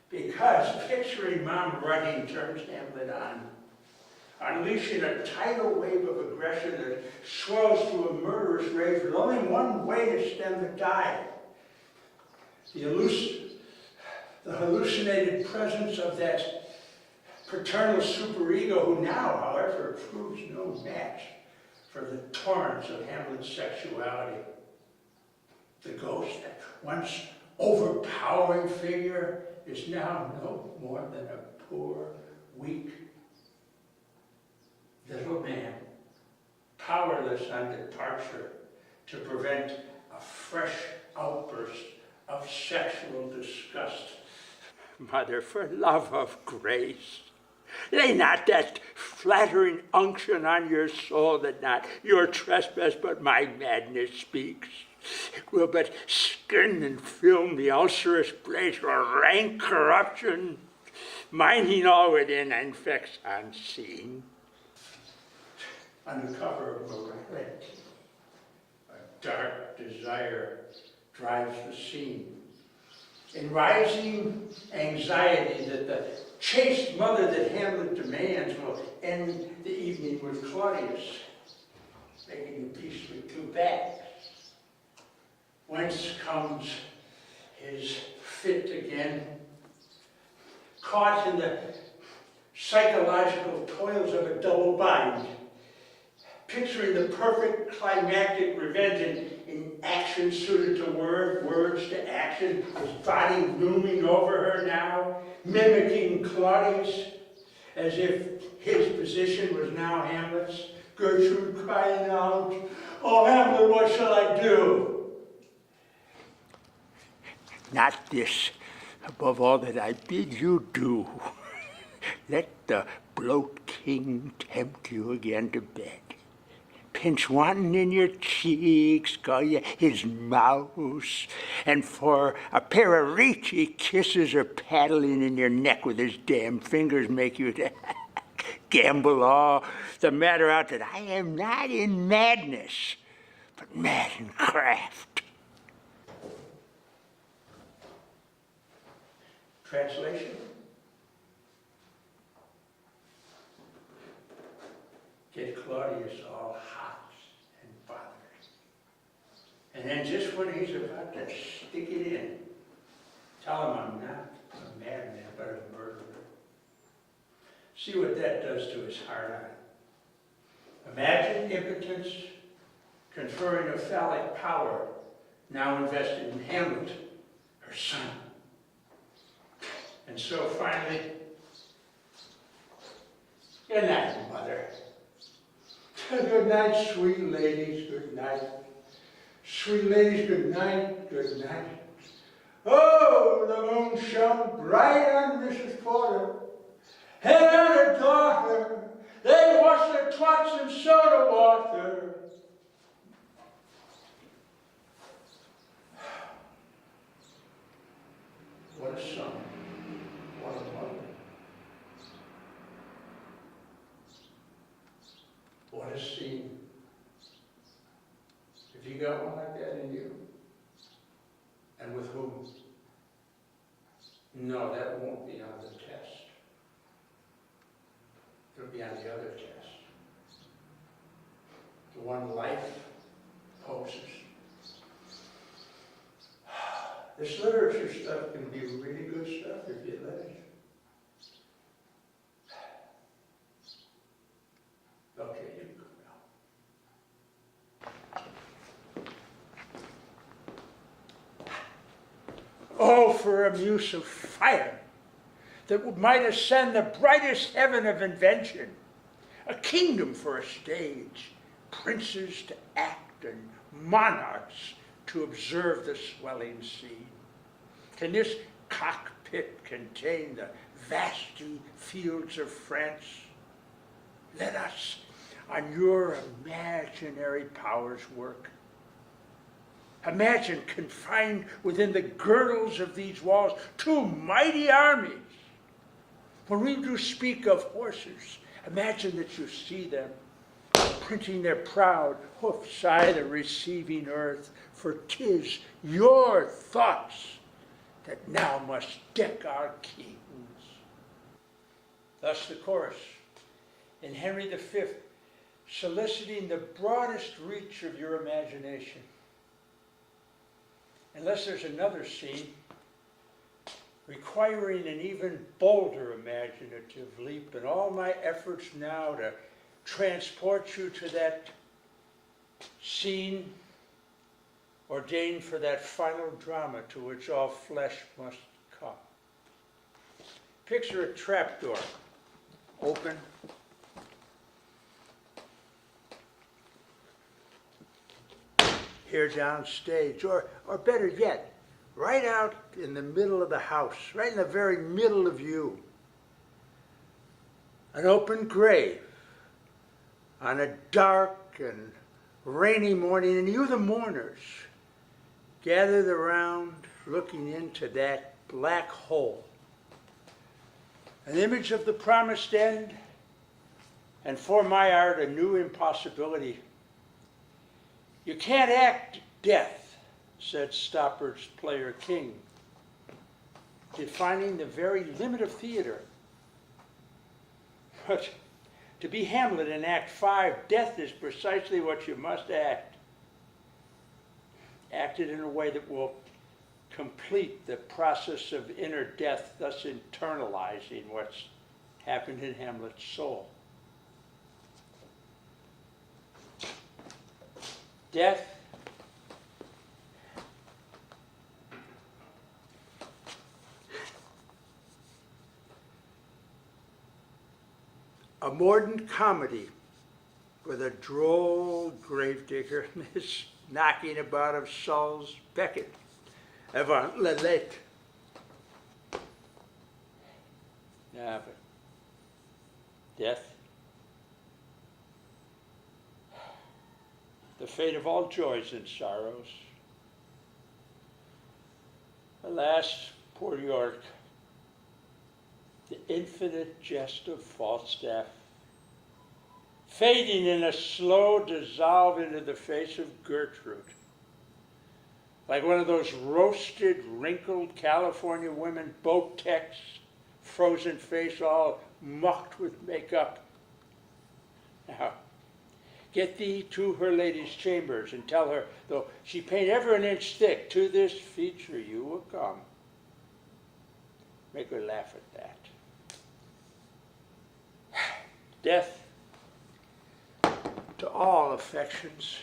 Because picturing Mom writing turns Hamlet on, unleashing a tidal wave of aggression that swells to a murderous rage with only one way to stem the tide. The hallucinated presence of that paternal superego who now, however, proves no match for the torrents of Hamlet's sexuality. The ghost, that once overpowering figure, is now no more than a poor, weak little man, powerless on departure to prevent a fresh outburst of sexual disgust. Mother, for love of grace, lay not that flattering unction on your soul that not your trespass but my madness speaks. It will but skin and film the ulcerous place where rank corruption, mining all within, infects unseen. Under cover of morality, a dark desire drives the scene. In rising anxiety that the chaste mother that Hamlet demands will end the evening with Claudius, making a peace with two bags. Whence comes his fit again, caught in the psychological toils of a double bind, picturing the perfect climactic revenge in action suited to words to action, his body looming over her now, mimicking Claudius, as if his position was now Hamlet's. Gertrude crying out, "Oh, Hamlet, what shall I do?" Not this, above all that I bid you do. Let the bloat king tempt you again to bed. Pinch one in your cheeks, call you his mouse, and for a pair of reachy kisses or paddling in your neck with his damn fingers make you gamble all the matter out that I am not in madness, but mad in craft. Translation? Get Claudius all hot and bothered. And then just when he's about to stick it in, tell him I'm not a madman, but a murderer. See what that does to his heart on. Imagine impotence conferring a phallic power now invested in Hamlet, her son. And so finally, good night, Mother. Good night, sweet ladies, good night. Sweet ladies, good night, good night. Oh, the moon shone bright on Mrs. Porter and on her daughter. They washed their twats in soda water. What a son. What a mother. What a scene. Have you got one like that in you? And with whom? No, that won't be on the test. It'll be on the other test. The one life poses. This literature stuff can be really good stuff if you let it. Okay, you go now. Oh, for a muse of fire that might ascend the brightest heaven of invention, a kingdom for a stage, princes to act and monarchs to observe the swelling scene. Can this cockpit contain the vasty fields of France? Let us on your imaginary powers work. Imagine confined within the girdles of these walls two mighty armies. When we do speak of horses, imagine that you see them printing their proud hoofs I the receiving earth, for 'tis your thoughts that now must deck our kings. Thus the chorus in Henry V, soliciting the broadest reach of your imagination. Unless there's another scene requiring an even bolder imaginative leap, and all my efforts now to transport you to that scene ordained for that final drama to which all flesh must come. Picture a trapdoor, open, here downstage, or better yet, right out in the middle of the house, right in the very middle of you. An open grave on a dark and rainy morning, and you, the mourners, gathered around looking into that black hole. An image of the promised end, and for my art, a new impossibility. You can't act death, said Stoppard's player king, defining the very limit of theater. But to be Hamlet in Act 5, death is precisely what you must act. Act it in a way that will complete the process of inner death, thus internalizing what's happened in Hamlet's soul. Death a mordant comedy with a droll gravedigger knocking about of Saul's Beckett. Avant la lettre. Yeah, but death, the fate of all joys and sorrows. Alas, poor York, the infinite jest of Falstaff, fading in a slow dissolve into the face of Gertrude, like one of those roasted, wrinkled California women, boat-techs, frozen face all mucked with makeup. Now, get thee to her lady's chambers and tell her, though she paint ever an inch thick, to this feature you will come. Make her laugh at that. Death to all affections.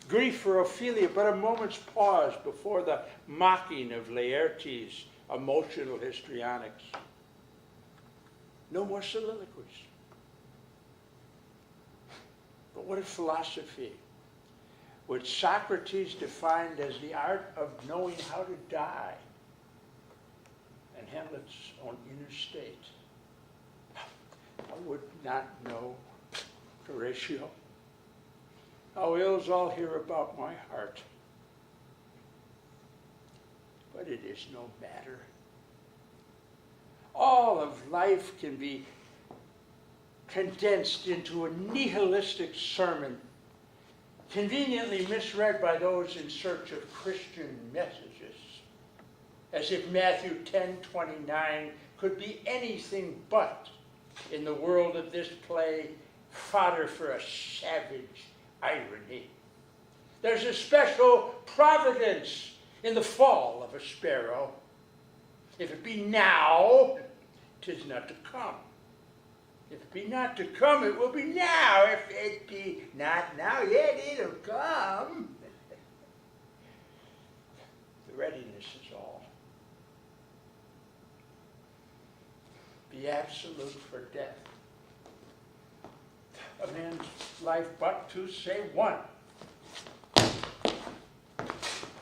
Grief for Ophelia, but a moment's pause before the mocking of Laertes' emotional histrionics. No more soliloquies. But what if philosophy, which Socrates defined as the art of knowing how to die, and Hamlet's own inner state, I would not know, Horatio, how ills all hear about my heart. But it is no matter. All of life can be condensed into a nihilistic sermon, conveniently misread by those in search of Christian messages, as if Matthew 10:29 could be anything but, in the world of this play, fodder for a savage irony. There's a special providence in the fall of a sparrow. If it be now, 'tis not to come. If it be not to come, it will be now. If it be not now, yet it'll come. The readiness is all. Be absolute for death. A man's life but to say one.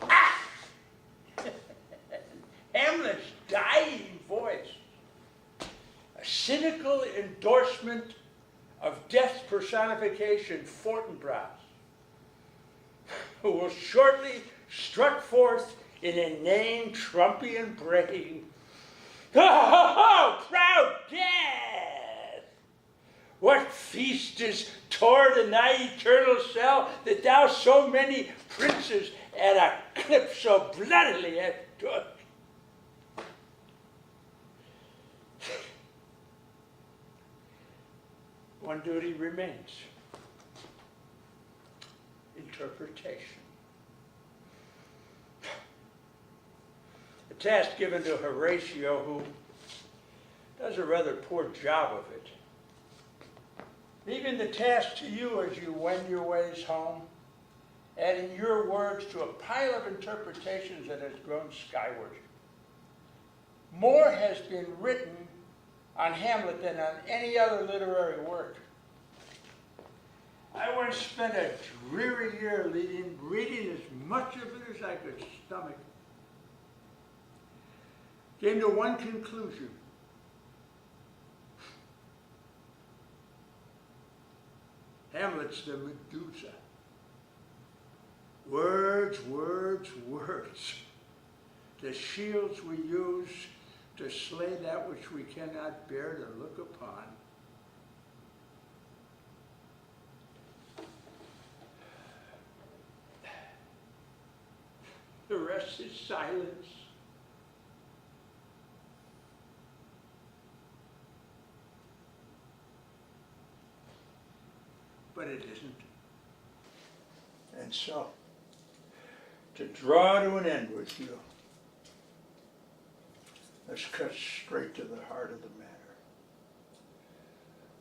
Ah! Hamlet's dying voice. A cynical endorsement of death's personification, Fortinbras, who will shortly strut forth in inane Trumpian braying, "Ho, ho, ho, proud death! What feast is toward in thy eternal cell, that thou so many princes at a clip so bloodily hast took? One duty remains: interpretation. A task given to Horatio, who does a rather poor job of it. Leaving the task to you as you wend your ways home, adding your words to a pile of interpretations that has grown skyward. More has been written on Hamlet than on any other literary work. I once spent a dreary year reading as much of it as I could stomach. Came to one conclusion: Hamlet's the Medusa. Words, words, words. The shields we use to slay that which we cannot bear to look upon. The rest is silence. But it isn't. And so, to draw to an end with you, let's cut straight to the heart of the matter.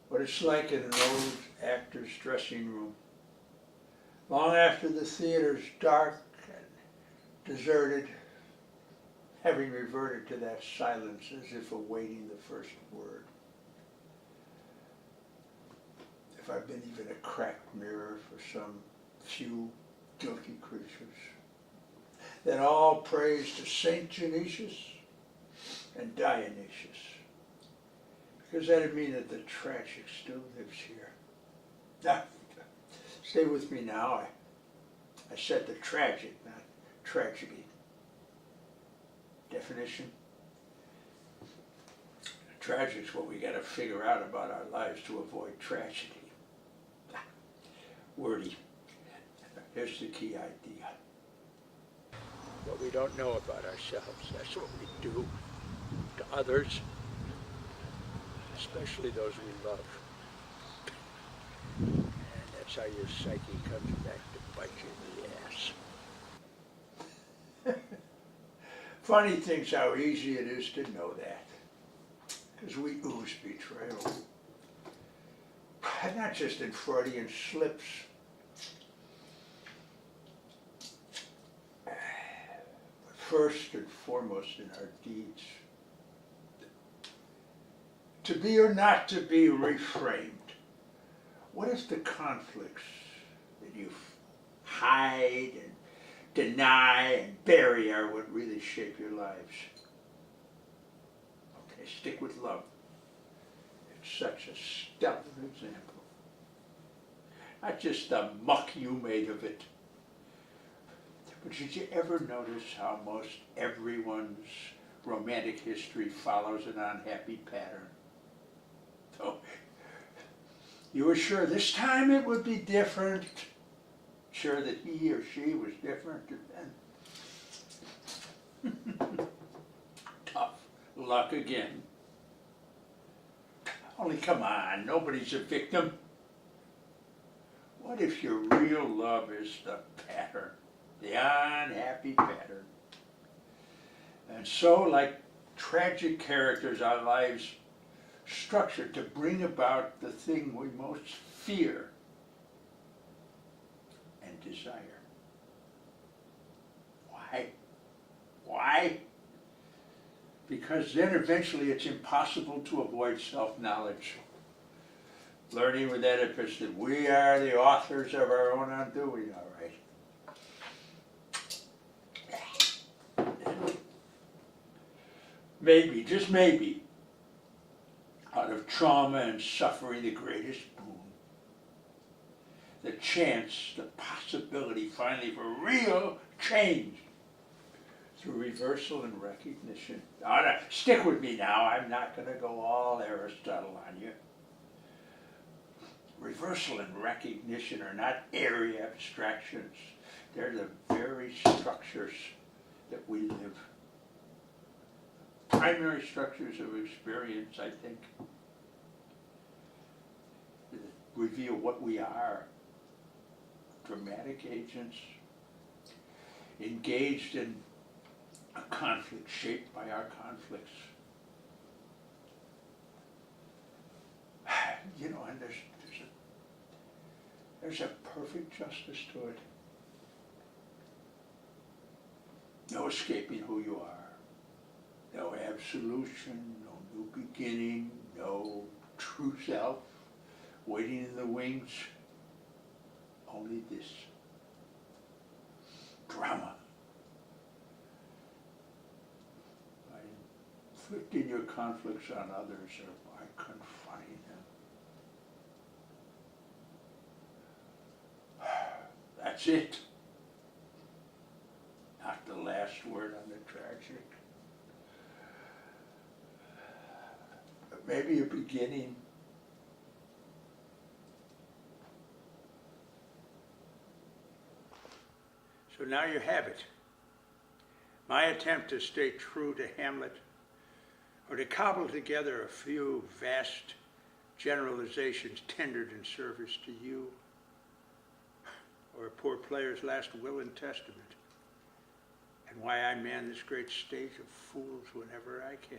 What it's like in an old actor's dressing room, long after the theater's dark and deserted, having reverted to that silence as if awaiting the first word. If I've been even a cracked mirror for some few guilty creatures, then all praise to Saint Genesius and Dionysius, because that'd mean that the tragic still lives here. Now, stay with me now. I said the tragic, not tragedy. Definition: tragic's what we got to figure out about our lives to avoid tragedy. Wordy. Here's the key idea. What we don't know about ourselves, that's what we do to others, especially those we love. And that's how your psyche comes back to bite you in the ass. Funny thing's how easy it is to know that, because we ooze betrayal. Not just in Freudian slips, but first and foremost in our deeds. To be or not to be reframed. What if the conflicts that you hide and deny and bury are what really shape your lives? Okay, stick with love. It's such a stellar example. Not just the muck you made of it. But did you ever notice how most everyone's romantic history follows an unhappy pattern? So, you were sure this time it would be different. Sure that he or she was different, and then tough luck again. Only come on, nobody's a victim. What if your real love is the pattern, the unhappy pattern? And so, like tragic characters, our lives structured to bring about the thing we most fear and desire. Why? Why? Because then eventually it's impossible to avoid self-knowledge. Learning with Oedipus that we are the authors of our own undoing, all right. Maybe, just maybe, out of trauma and suffering, the greatest boon. The chance, the possibility finally for real change through reversal and recognition. Now, stick with me now, I'm not going to go all Aristotle on you. universal in recognition are not airy abstractions. They're the very structures that we live. Primary structures of experience, I think, that reveal what we are. Dramatic agents, engaged in a conflict, shaped by our conflicts. You know, and there's a perfect justice to it. No escaping who you are. No absolution, no new beginning, no true self waiting in the wings. Only this. Drama. By inflicting your conflicts on others or by confronting them. That's it. Not the last word on the tragic. But maybe a beginning. So now you have it. My attempt to stay true to Hamlet, or to cobble together a few vast generalizations tendered in service to you, or a poor player's last will and testament, and why I man this great stage of fools whenever I can.